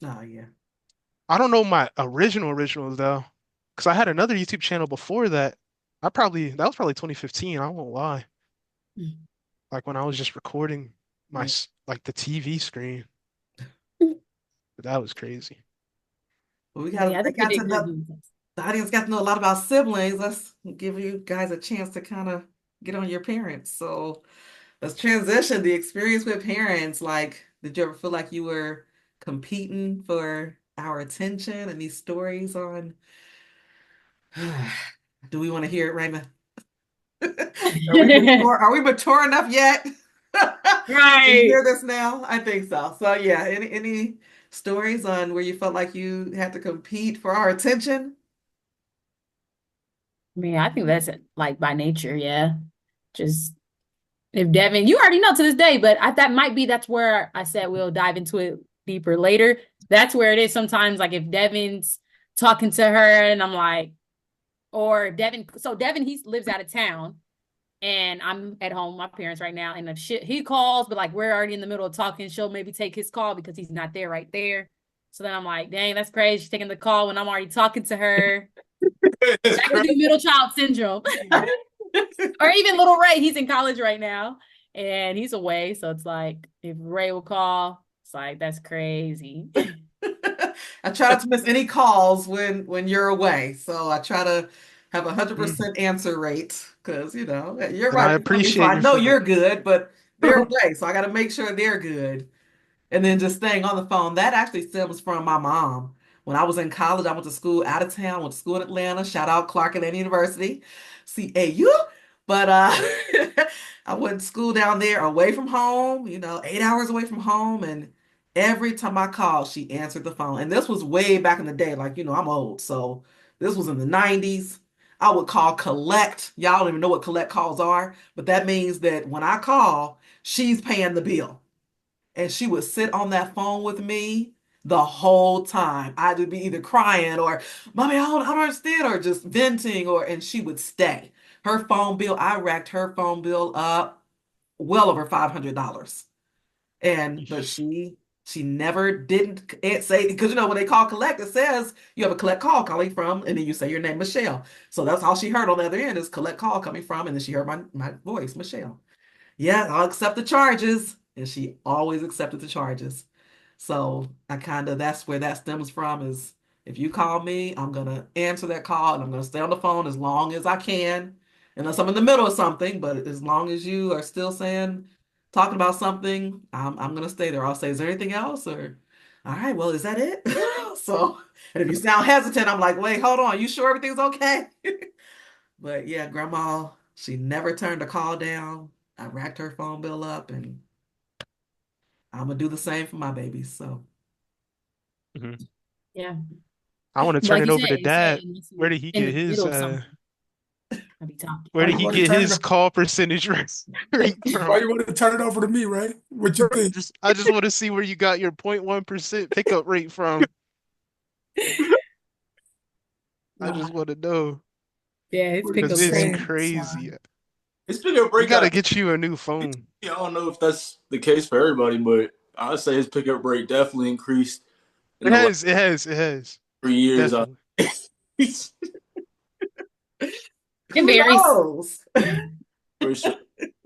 Oh, yeah. I don't know my originals though, because I had another YouTube channel before that. That was probably 2015. I won't lie. Like when I was just recording my Yeah. like the TV screen. But that was crazy. Well, Yeah, I think we did good. the audience got to know a lot about siblings. Let's give you guys a chance to kind of get on your parents. So let's transition the experience with parents. Like, did you ever feel like you were competing for our attention and these stories on? Do we want to hear it, Raymond? Are we mature enough yet? Do you Right. hear this now? I think so. So yeah, any stories on where you felt like you had to compete for our attention? I mean, I think that's like by nature, yeah. Just if Devin, you already know to this day, but that might be that's where I said we'll dive into it deeper later. That's where it is sometimes. Like if Devin's talking to her and I'm like, or Devin, so Devin, he lives out of town and I'm at home with my parents right now. And if shit, he calls, but like we're already in the middle of talking, she'll maybe take his call because he's not there right there. So then I'm like, dang, that's crazy. She's taking the call when I'm already talking to her. It's That would crazy. be middle child syndrome. Or even little Ray, he's in college right now and he's away. So it's like if Ray will call, it's like that's crazy. I try not to miss any calls when you're away. So I try to have a hundred Mm. percent answer rate because you're And I right. I mean, so appreciate I you know for that. you're good, but they're away, so I got to make sure they're good. And then just staying on the phone. That actually stems from my mom. When I was in college, I went to school out of town, went to school in Atlanta. Shout out Clark Atlanta University, CAU. But I went to school down there away from home, 8 hours away from home. And every time I called, she answered the phone. And this was way back in the day. Like, I'm old. So this was in the 90s. I would call collect. Y'all don't even know what collect calls are, but that means that when I call, she's paying the bill and she would sit on that phone with me the whole time. I would be either crying or, Mommy, I don't understand, or just venting, and she would stay. Her phone bill, I racked her phone bill up well over $500. But she never didn't say, because when they call collect, it says you have a collect call calling from, and then you say your name, Michelle. So that's all she heard on the other end is collect call coming from, and then she heard my voice, Michelle. Yeah, I'll accept the charges. And she always accepted the charges. So that's where that stems from is if you call me, I'm gonna answer that call and I'm gonna stay on the phone as long as I can, unless I'm in the middle of something. But as long as you are still talking about something, I'm gonna stay there. I'll say, is there anything else? Or, all right, well, is that it? So, and if you sound hesitant, I'm like, wait, hold on, you sure everything's okay? But yeah, grandma, she never turned a call down. I racked her phone bill up and I'm gonna do the same for my babies. So Mhm. Yeah. I want to turn Like it you over said, to you say Dad. unless Where you're did he in get the his middle of something, I'll be talking. where Oh, did you he want to get turn his it? call percentage rate Oh, from? you want to turn it over to me, right? What you think? I just want to see where you got your 0.1% pickup rate from. I Nah, just want to know Yeah, his what are you because pickup it's crazy. saying, crazy. son? It's been a We got to breakout. get you a new phone. I don't know if that's the case for everybody, but I'd say his pickup rate definitely increased in It the last has, it has, it has. 3 years. Definitely. It who varies. knows? For sure.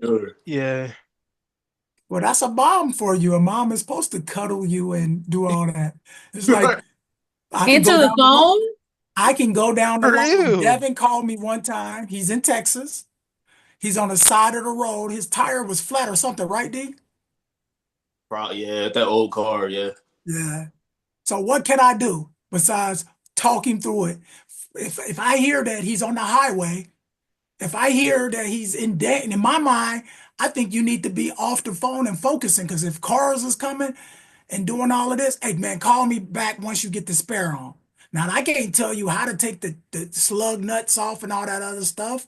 Sure. Yeah. Well, that's a mom for you. A mom is supposed to cuddle you and do all that. It's like Right. I can go Answer the down the line. phone? I can go down the For line. real. Devin called me one time. He's in Texas. He's on the side of the road. His tire was flat or something, right, D? Probably, yeah, that old car, yeah. Yeah. So what can I do besides talk him through it? If I hear that he's on the highway, if I hear that he's in debt, in my mind, I think you need to be off the phone and focusing because if cars is coming and doing all of this, hey man, call me back once you get the spare on. Now I can't tell you how to take the slug nuts off and all that other stuff.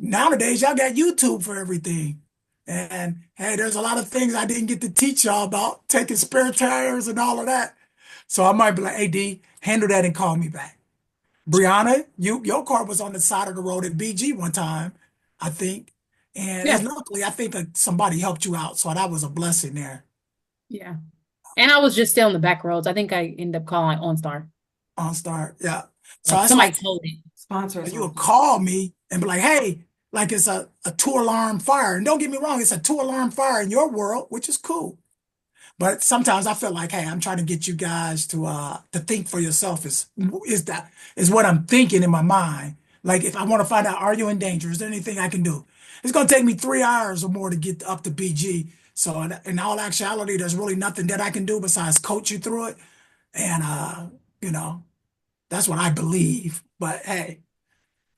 Nowadays, y'all got YouTube for everything. And hey, there's a lot of things I didn't get to teach y'all about taking spare tires and all of that. So I might be like, hey D, handle that and call me back. Brianna, your car was on the side of the road at BG one time, I think. And it's Yeah. luckily I think that somebody helped you out. So that was a blessing there Yeah. And I was just still on the back roads. I think I ended up calling OnStar. on start. Yeah. So Like it's somebody like told it. Sponsor or you would something. call me and be like, hey, like it's a two alarm fire. And don't get me wrong, it's a two alarm fire in your world, which is cool. But sometimes I feel like, hey, I'm trying to get you guys to think for yourself is what I'm thinking in my mind. Like if I want to find out, are you in danger? Is there anything I can do? It's gonna take me 3 hours or more to get up to BG. So in all actuality, there's really nothing that I can do besides coach you through it. And you know, that's what I believe. But hey,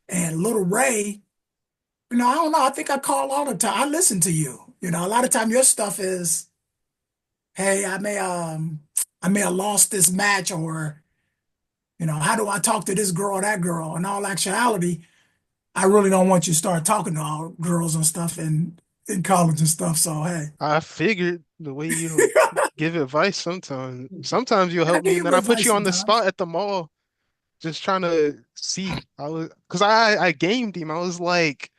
and little Ray, I don't know. I think I call all the time. I listen to you. A lot of time your stuff is, hey, I may have lost this match, or, how do I talk to this girl or that girl? In all actuality, I really don't want you to start talking to all girls and stuff in college and stuff. So hey, I figured the way you give advice sometimes. Sometimes you'll I help can me, and give then I put advice you on the sometimes. spot at the mall, just trying to see. Cause I gamed him. I was like,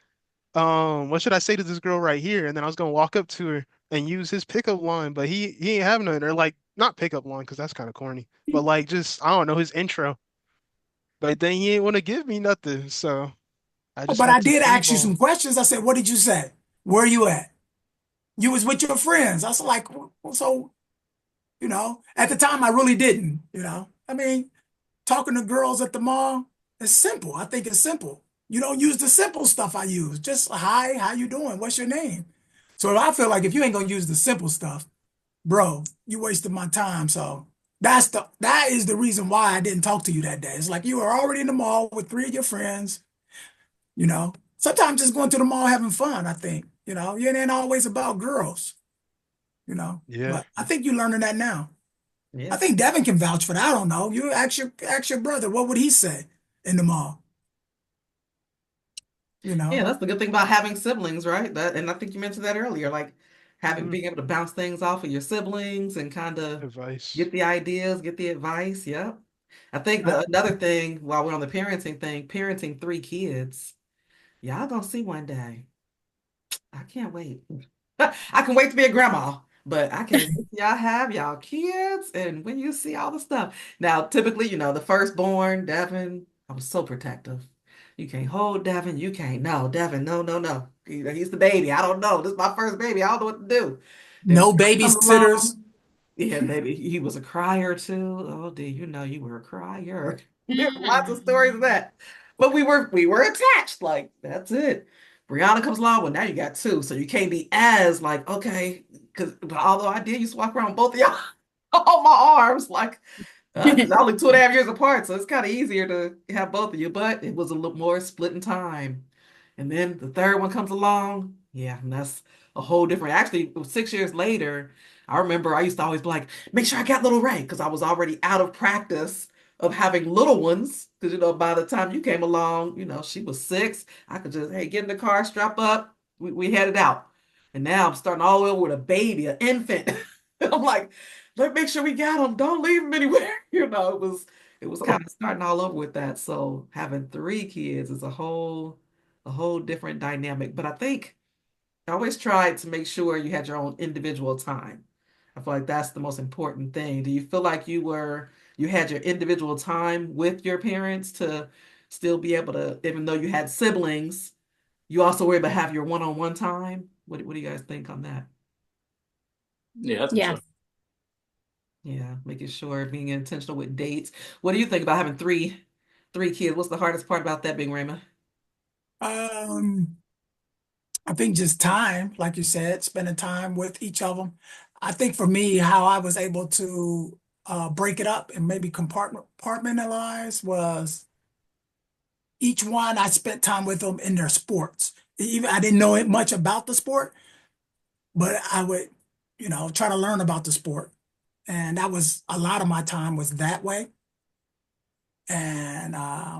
what should I say to this girl right here? And then I was gonna walk up to her and use his pickup line, but he ain't having none. Or like not pickup line, cause that's kind of corny. But like just I don't know his intro. But then he ain't want to give me nothing, so I Oh, just but had I to did free ask you ball. some questions. I said, what did you say? Where are you at? You was with your friends. I was like, well, so, at the time I really didn't. I mean, talking to girls at the mall is simple. I think it's simple. You don't use the simple stuff I use. Just hi, how you doing? What's your name? So I feel like if you ain't gonna use the simple stuff, bro, you wasted my time. So that is the reason why I didn't talk to you that day. It's like you were already in the mall with three of your friends. Sometimes just going to the mall having fun, I think. It ain't always about girls. Yeah. But I think you're learning that now. I Yeah. think Devin can vouch for that. I don't know. You ask your brother, what would he say in the mall? You Yeah, know? that's the good thing about having siblings, right? That, and I think you mentioned that earlier, like having Hmm. being able to bounce things off of your siblings and kind of Advice. get the ideas, get the advice. Yep. I think I, another thing while we're on the parenting thing, parenting three kids, y'all gonna see one day. I can't wait. I can wait to be a grandma, but I can't wait till y'all have y'all kids and when you see all the stuff. Now, typically, the firstborn, Devin, I was so protective. You can't hold Devin. You can't. No, Devin, no, no, no. He's the baby. I don't know. This is my first baby. I don't know what to do. Then no comes babysitters. along. Yeah, baby, he was a crier too. Oh, dear, you were a crier. There's lots of stories of that. But we were attached. Like, that's it. Brianna comes along. Well, now you got two, so you can't be as like, okay, because although I did used to walk around with both of y'all on my arms, like they're only 2.5 years apart, so it's kind of easier to have both of you, but it was a little more split in time. And then the third one comes along. Yeah, and that's a whole different. Actually, 6 years later, I remember I used to always be like, make sure I got little Ray, because I was already out of practice of having little ones. Because, by the time you came along, she was 6. I could just, hey, get in the car, strap up, we headed out. And now I'm starting all over with a baby, an infant. I'm like, let's make sure we got him. Don't leave him anywhere. It was kind of starting all over with that. So having three kids is a whole different dynamic. But I think I always tried to make sure you had your own individual time. I feel like that's the most important thing. Do you feel like you had your individual time with your parents to still be able to, even though you had siblings, you also were able to have your one-on-one time? What do you guys think on that? Yeah, I think Yes. so. Yeah, making sure being intentional with dates. What do you think about having three kids? What's the hardest part about that, Big Raymond? Um, I think just time, like you said, spending time with each of them. I think for me, how I was able to break it up and maybe compartmentalize was each one I spent time with them in their sports. Even I didn't know it much about the sport, but I would, try to learn about the sport. And that was a lot of my time was that way. And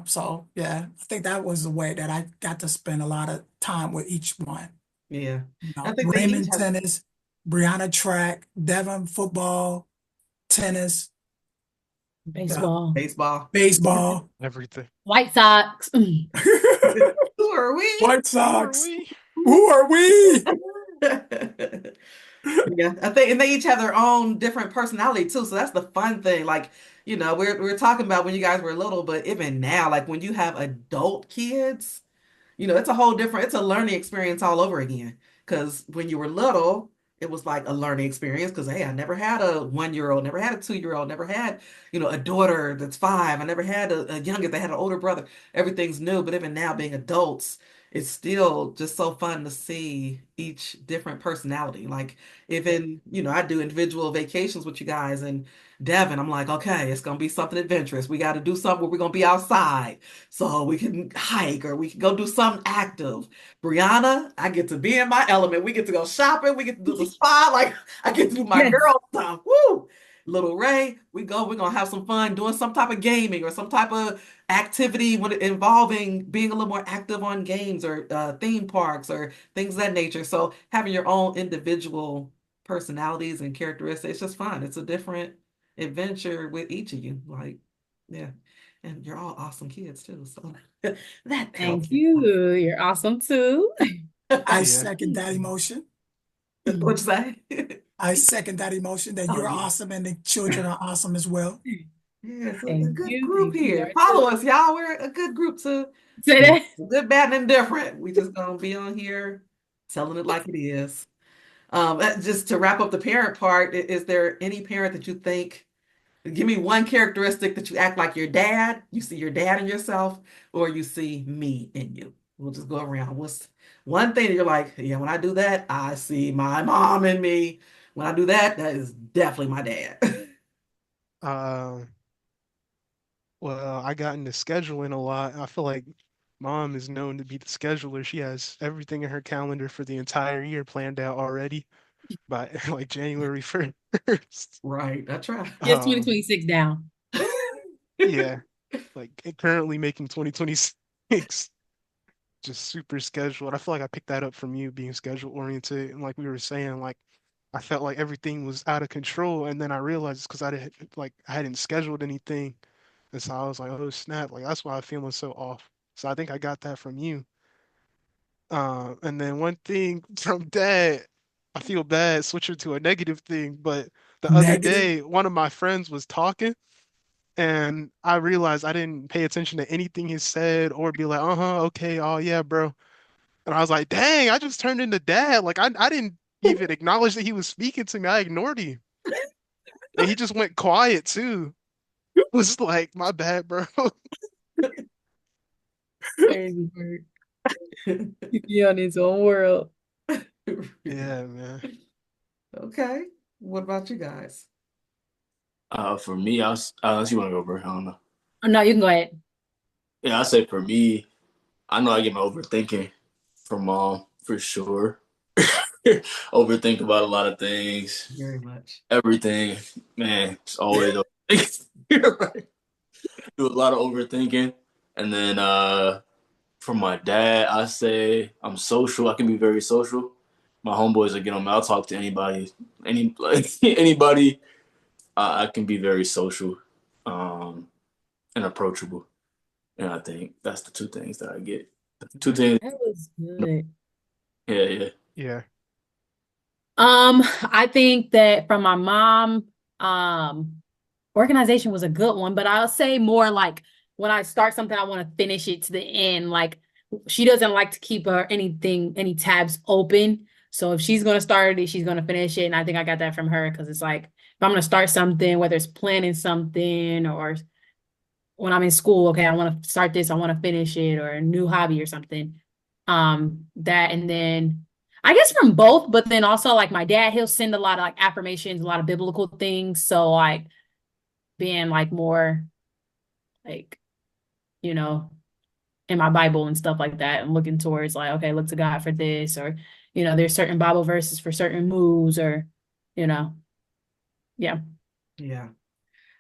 so, yeah, I think that was the way that I got to spend a lot of time with each one. Yeah. I think they each Raymond have, tennis, Brianna track, Devon football, tennis, uh, Baseball. baseball. baseball, Everything. White Sox. Who are we? White Who are Sox. we? Who are we? Yeah, I think, and they each have their own different personality too. So that's the fun thing. Like, we're talking about when you guys were little, but even now, like when you have adult kids. It's a whole different, it's a learning experience all over again. Because when you were little, it was like a learning experience. Because, hey, I never had a 1 year old, never had a 2 year old, never had, a daughter that's 5. I never had a youngest that had an older brother. Everything's new. But even now, being adults, it's still just so fun to see each different personality. Like even, I do individual vacations with you guys and Devin, I'm like, okay, it's gonna be something adventurous. We got to do something where we're gonna be outside so we can hike or we can go do something active. Brianna, I get to be in my element. We get to go shopping, we get to do the spa, like I get to do my Yes. girl stuff. Woo! Little Ray, we're gonna have some fun doing some type of gaming or some type of activity involving being a little more active on games or theme parks or things of that nature. So having your own individual personalities and characteristics, it's just fun. It's a different adventure with each of you. Like, yeah. And you're all awesome kids too. So that Thank helps. you. You're awesome too. I Yeah. second that emotion. What'd you say? I second that emotion that Oh you're yeah. awesome and the children are awesome as well. Yeah, it's a Thank good you. group Thank you. here. Yours too. Follow us, y'all. We're a good group to Say that. good, bad, and indifferent. We just gonna be on here telling it like it is. Just to wrap up the parent part, is there any parent that you think, give me one characteristic that you act like your dad, you see your dad in yourself, or you see me in you? We'll just go around. What's one thing that you're like, yeah, when I do that, I see my mom in me. When I do that, that is definitely my dad. Uh, well, I got into scheduling a lot. I feel like mom is known to be the scheduler. She has everything in her calendar for the entire year planned out already by like January 1st. Right, I try. Just Um, 2026 down. yeah, like currently making 2026 just super scheduled. I feel like I picked that up from you being schedule oriented. And like we were saying, like I felt like everything was out of control. And then I realized it's because I hadn't scheduled anything. And so I was like, oh snap, like that's why I'm feeling so off. So I think I got that from you. And then one thing from dad, I feel bad switching to a negative thing, but the other Negative. day, one of my friends was talking and I realized I didn't pay attention to anything he said or be like, uh-huh, okay, oh yeah, bro. And I was like, dang, I just turned into dad. Like I didn't even acknowledge that he was speaking to me. I ignored him. And he just went quiet too. Was like, my bad, bro. Crazy bird. He on his own world. Yeah, man. Okay. What about you guys? For me, unless you want to go, bro, I don't know. Oh, no, you can go ahead. Yeah, I say for me, I know I get my overthinking from mom for sure. Overthink about a lot of things, Very much. everything. Man, it's always overthinking. Right? Do a lot of overthinking, and then from my dad, I say I'm social. I can be very social. My homeboys will get on me. I'll talk to anybody, anybody. I can be very social, um, and approachable. And I think that's the two things that I get. Two Okay. things. That was good. Yeah, yeah. Yeah. I think that from my mom, um, organization was a good one, but I'll say more like when I start something, I want to finish it to the end. Like she doesn't like to keep any tabs open. So if she's gonna start it, she's gonna finish it. And I think I got that from her because it's like if I'm gonna start something, whether it's planning something or when I'm in school, okay, I want to start this, I want to finish it, or a new hobby or something. That and then I guess from both, but then also like my dad, he'll send a lot of like affirmations, a lot of biblical things. So like being like more like, you know, in my Bible and stuff like that and looking towards like, okay, look to God for this, or, there's certain Bible verses for certain moves or, you know, yeah. Yeah.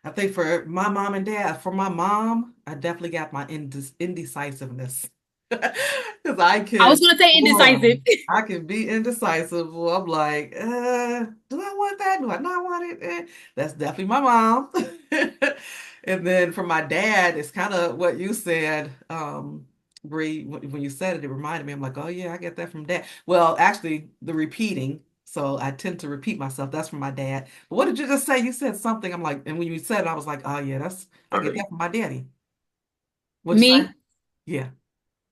I think for my mom and dad, for my mom, I definitely got my indecisiveness. Because I was gonna say indecisive. I can be indecisive. Well, I'm like, do I want that? Do I not want it? That's definitely my mom. And then for my dad, it's kind of what you said, Bree, when you said it, it reminded me. I'm like, oh yeah, I get that from dad. Well, actually, the repeating. So I tend to repeat myself. That's from my dad. But what did you just say? You said something. I'm like, and when you said it, I was like, oh yeah, I All get right. that from my daddy. What'd you say? Me Yeah.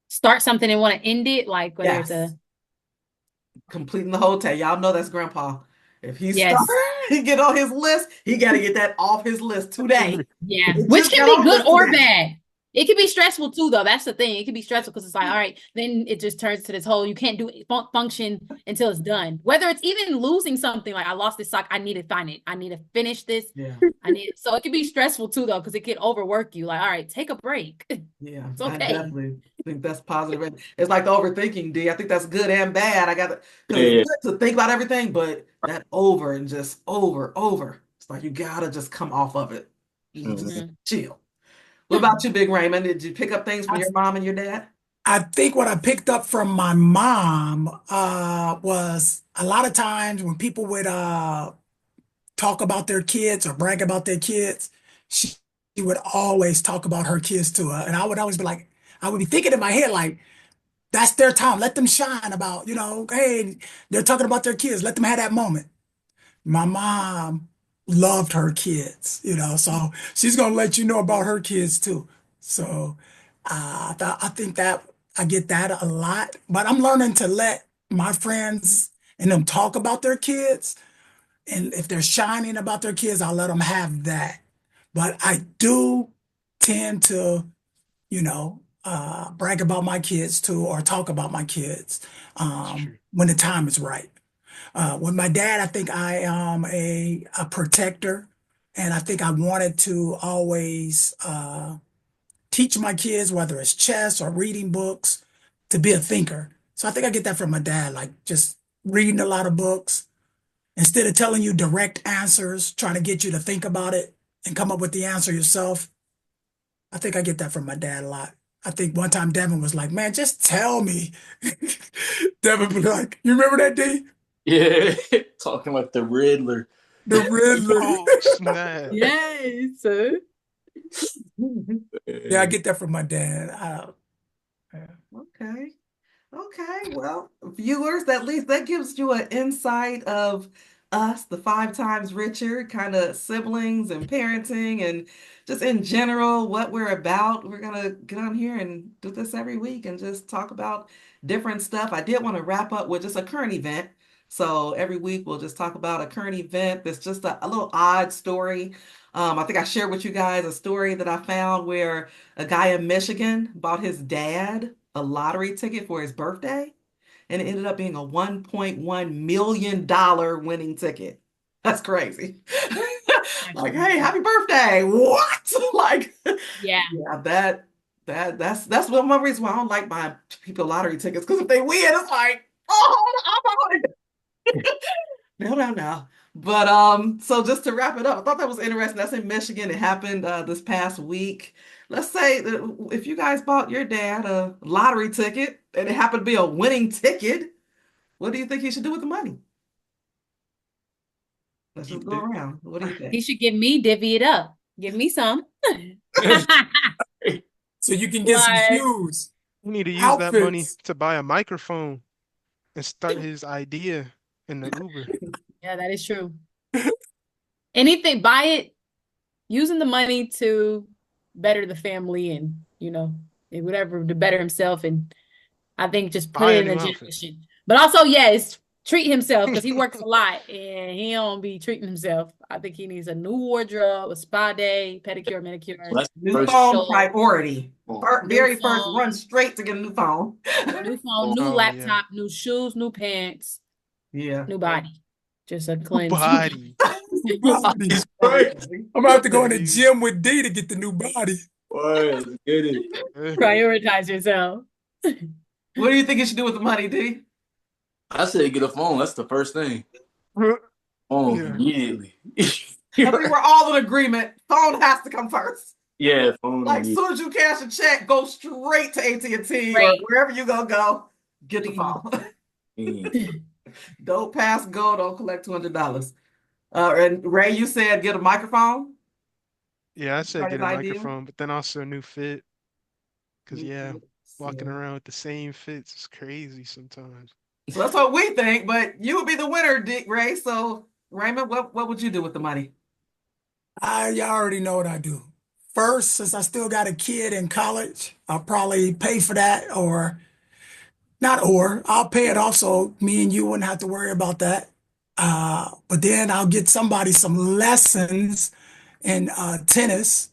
start something and want to end it, like whether it's Yes. a Completing the hotel. Y'all know that's grandpa. If he start, yes. he get on his list, he got to get that off his list today. Yeah, It which just can got be on good this or today. bad. It can be stressful too, though. That's the thing. It can be stressful because it's like, all right, then it just turns to this whole you can't do function until it's done. Whether it's even losing something, like I lost this sock, I need to find it. I need to finish this. Yeah. So it can be stressful too, though, because it can overwork you. Like, all right, take a break. Yeah, It's I okay. definitely think that's positive. And it's like the overthinking, D. I think that's good and bad. I got to, because it's Yeah. good to think about everything, but that over and just over. It's like you gotta just come off of it. Just Mhm. chill. What about you, Big Raymond? Did you pick up things from I, your mom and your dad? I think what I picked up from my mom was a lot of times when people would talk about their kids or brag about their kids, she, she would always talk about her kids to her. And I would always be like, I would be thinking in my head, like, that's their time. Let them shine about, hey, they're talking about their kids. Let them have that moment. My mom loved her kids, so she's gonna let you know about her kids too. So I think that I get that a lot, but I'm learning to let my friends and them talk about their kids. And if they're shining about their kids, I'll let them have that. But I do tend to, brag about my kids too, or talk about my kids It's true. when the time is right. With my dad, I think I am a protector, and I think I wanted to always teach my kids, whether it's chess or reading books, to be a thinker. So I think I get that from my dad, like just reading a lot of books instead of telling you direct answers, trying to get you to think about it and come up with the answer yourself. I think I get that from my dad a lot. I think one time Devin was like, "Man, just tell me." Devin was like, "You remember that day? Yeah. Talking like the Riddler. The Riddler." Oh, snap. Yes. Yeah, I Yeah. get that from my dad. Yeah. Okay. Okay, well, viewers, at least that gives you an insight of us, the five times richer, kind of siblings and parenting and just in general what we're about. We're gonna get on here and do this every week and just talk about different stuff. I did want to wrap up with just a current event. So every week we'll just talk about a current event that's just a little odd story. I think I shared with you guys a story that I found where a guy in Michigan bought his dad a lottery ticket for his birthday, and it ended up being a $1.1 million winning ticket. That's crazy. That's Like, hey, crazy. happy birthday. What? Like, Yeah. yeah, that's one of my reasons why I don't like buying people lottery tickets, because if they win, it's like, oh, I'm out. No. But so just to wrap it up, I thought that was interesting. That's in Michigan. It happened this past week. Let's say that if you guys bought your dad a lottery ticket and it happened to be a winning ticket, what do you think he should do with the money? Let's just Keep go it. around. What do you He think? should give me divvy it up. Give me some. So you can get some Like, shoes, You need to use that money outfits. to buy a microphone and start his idea in the Uber. yeah, that is true. Anything, buy it, using the money to better the family and, whatever to better himself. And I think just put Buy it a in a new outfit. generation. But also, yes, treat himself because he works a lot and he don't be treating himself. I think he needs a new wardrobe, a spa day, pedicure, manicure, Well, that's the New first phone facial, priority. phone. new Very first, phone, run straight to get a new phone. Phone. new Oh yeah. laptop, new shoes, new pants, Yeah. new body. Just a New cleanse. body. Body. He's right. Everything. I'm gonna have to go in the Hey, gym with D to get the new body. Boy, let's get it. eh, Prioritize yourself. What do you think you should do with the money, D? I said get a phone. That's the first thing. Phone yeah. immediately. I think we're all in agreement. Phone has to come first. Yeah, phone Like, immediately. soon as you cash a check, go straight to AT&T or Right. wherever you gonna go. Get the Please. phone. Mm. Don't pass go. Don't collect $200. And Ray, you said get a microphone. Yeah, I said Right, get his a idea. microphone, but then also a new fit. Cause New yeah, fits, walking yeah. around with the same fits is crazy sometimes. So that's what we think. But you would be the winner, Dick Ray. So Raymond, what would you do with the money? Y'all already know what I do. First, since I still got a kid in college, I'll probably pay for that or not, or I'll pay it off so me and you wouldn't have to worry about that. But then I'll get somebody some lessons in tennis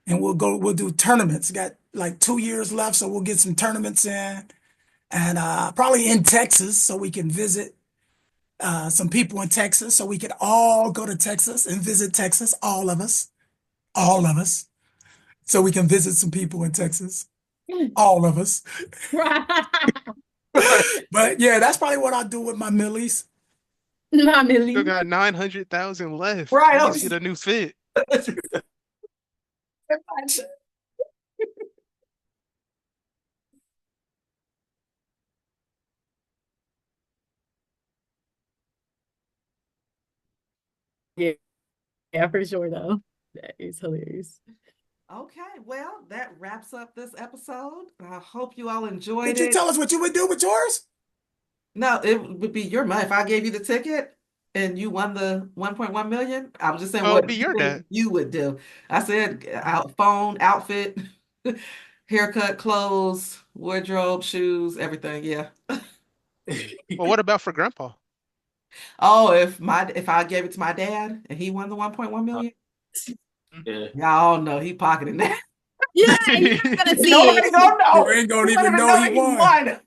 and we'll do tournaments. Got like 2 years left, so we'll get some tournaments in, and probably in Texas, so we can visit some people in Texas, so we could all go to Texas and visit Texas, all of us, so we can visit some people in Texas, all of us. But yeah, that's probably what I'll do with my millies. Not Still Millie. got 900,000 left. Right. You I need to was get a new fit. Yeah, yeah, for sure though. That is hilarious. Okay, well, that wraps up this episode. I hope you all enjoyed Did you it. tell us what you would do with yours? No, it would be your money if I gave you the ticket and you won the 1.1 million. I was just saying Oh, it'll what be you your think dad. you would do. I said phone, outfit, haircut, clothes, wardrobe, shoes, everything. Yeah. Well, what about for grandpa? Oh, if I gave it to my dad and he won the 1.1 million, Yeah. y'all know he pocketing that. Yeah, and you're not gonna see Nobody it. gonna You know. ain't He gonna won't even even know know he that he won. won.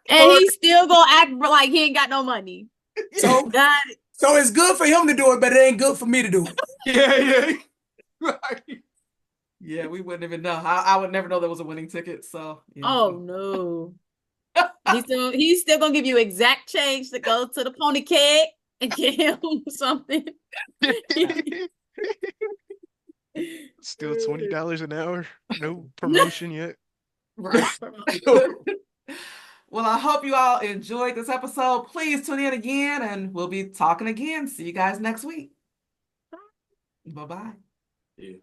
And he's still gonna act like he ain't got no money. So, That so it's good for him to do it, but it ain't good for me to do it. Yeah, yeah. Right. Yeah, we wouldn't even know. I would never know there was a winning ticket. So yeah. oh no. He's still gonna give you exact change to go to the pony keg and get him something. Still $20 an hour. No promotion yet. Right. Well, I hope you all enjoyed this episode. Please tune in again and we'll be talking again. See you guys next week. Bye-bye. Yeah.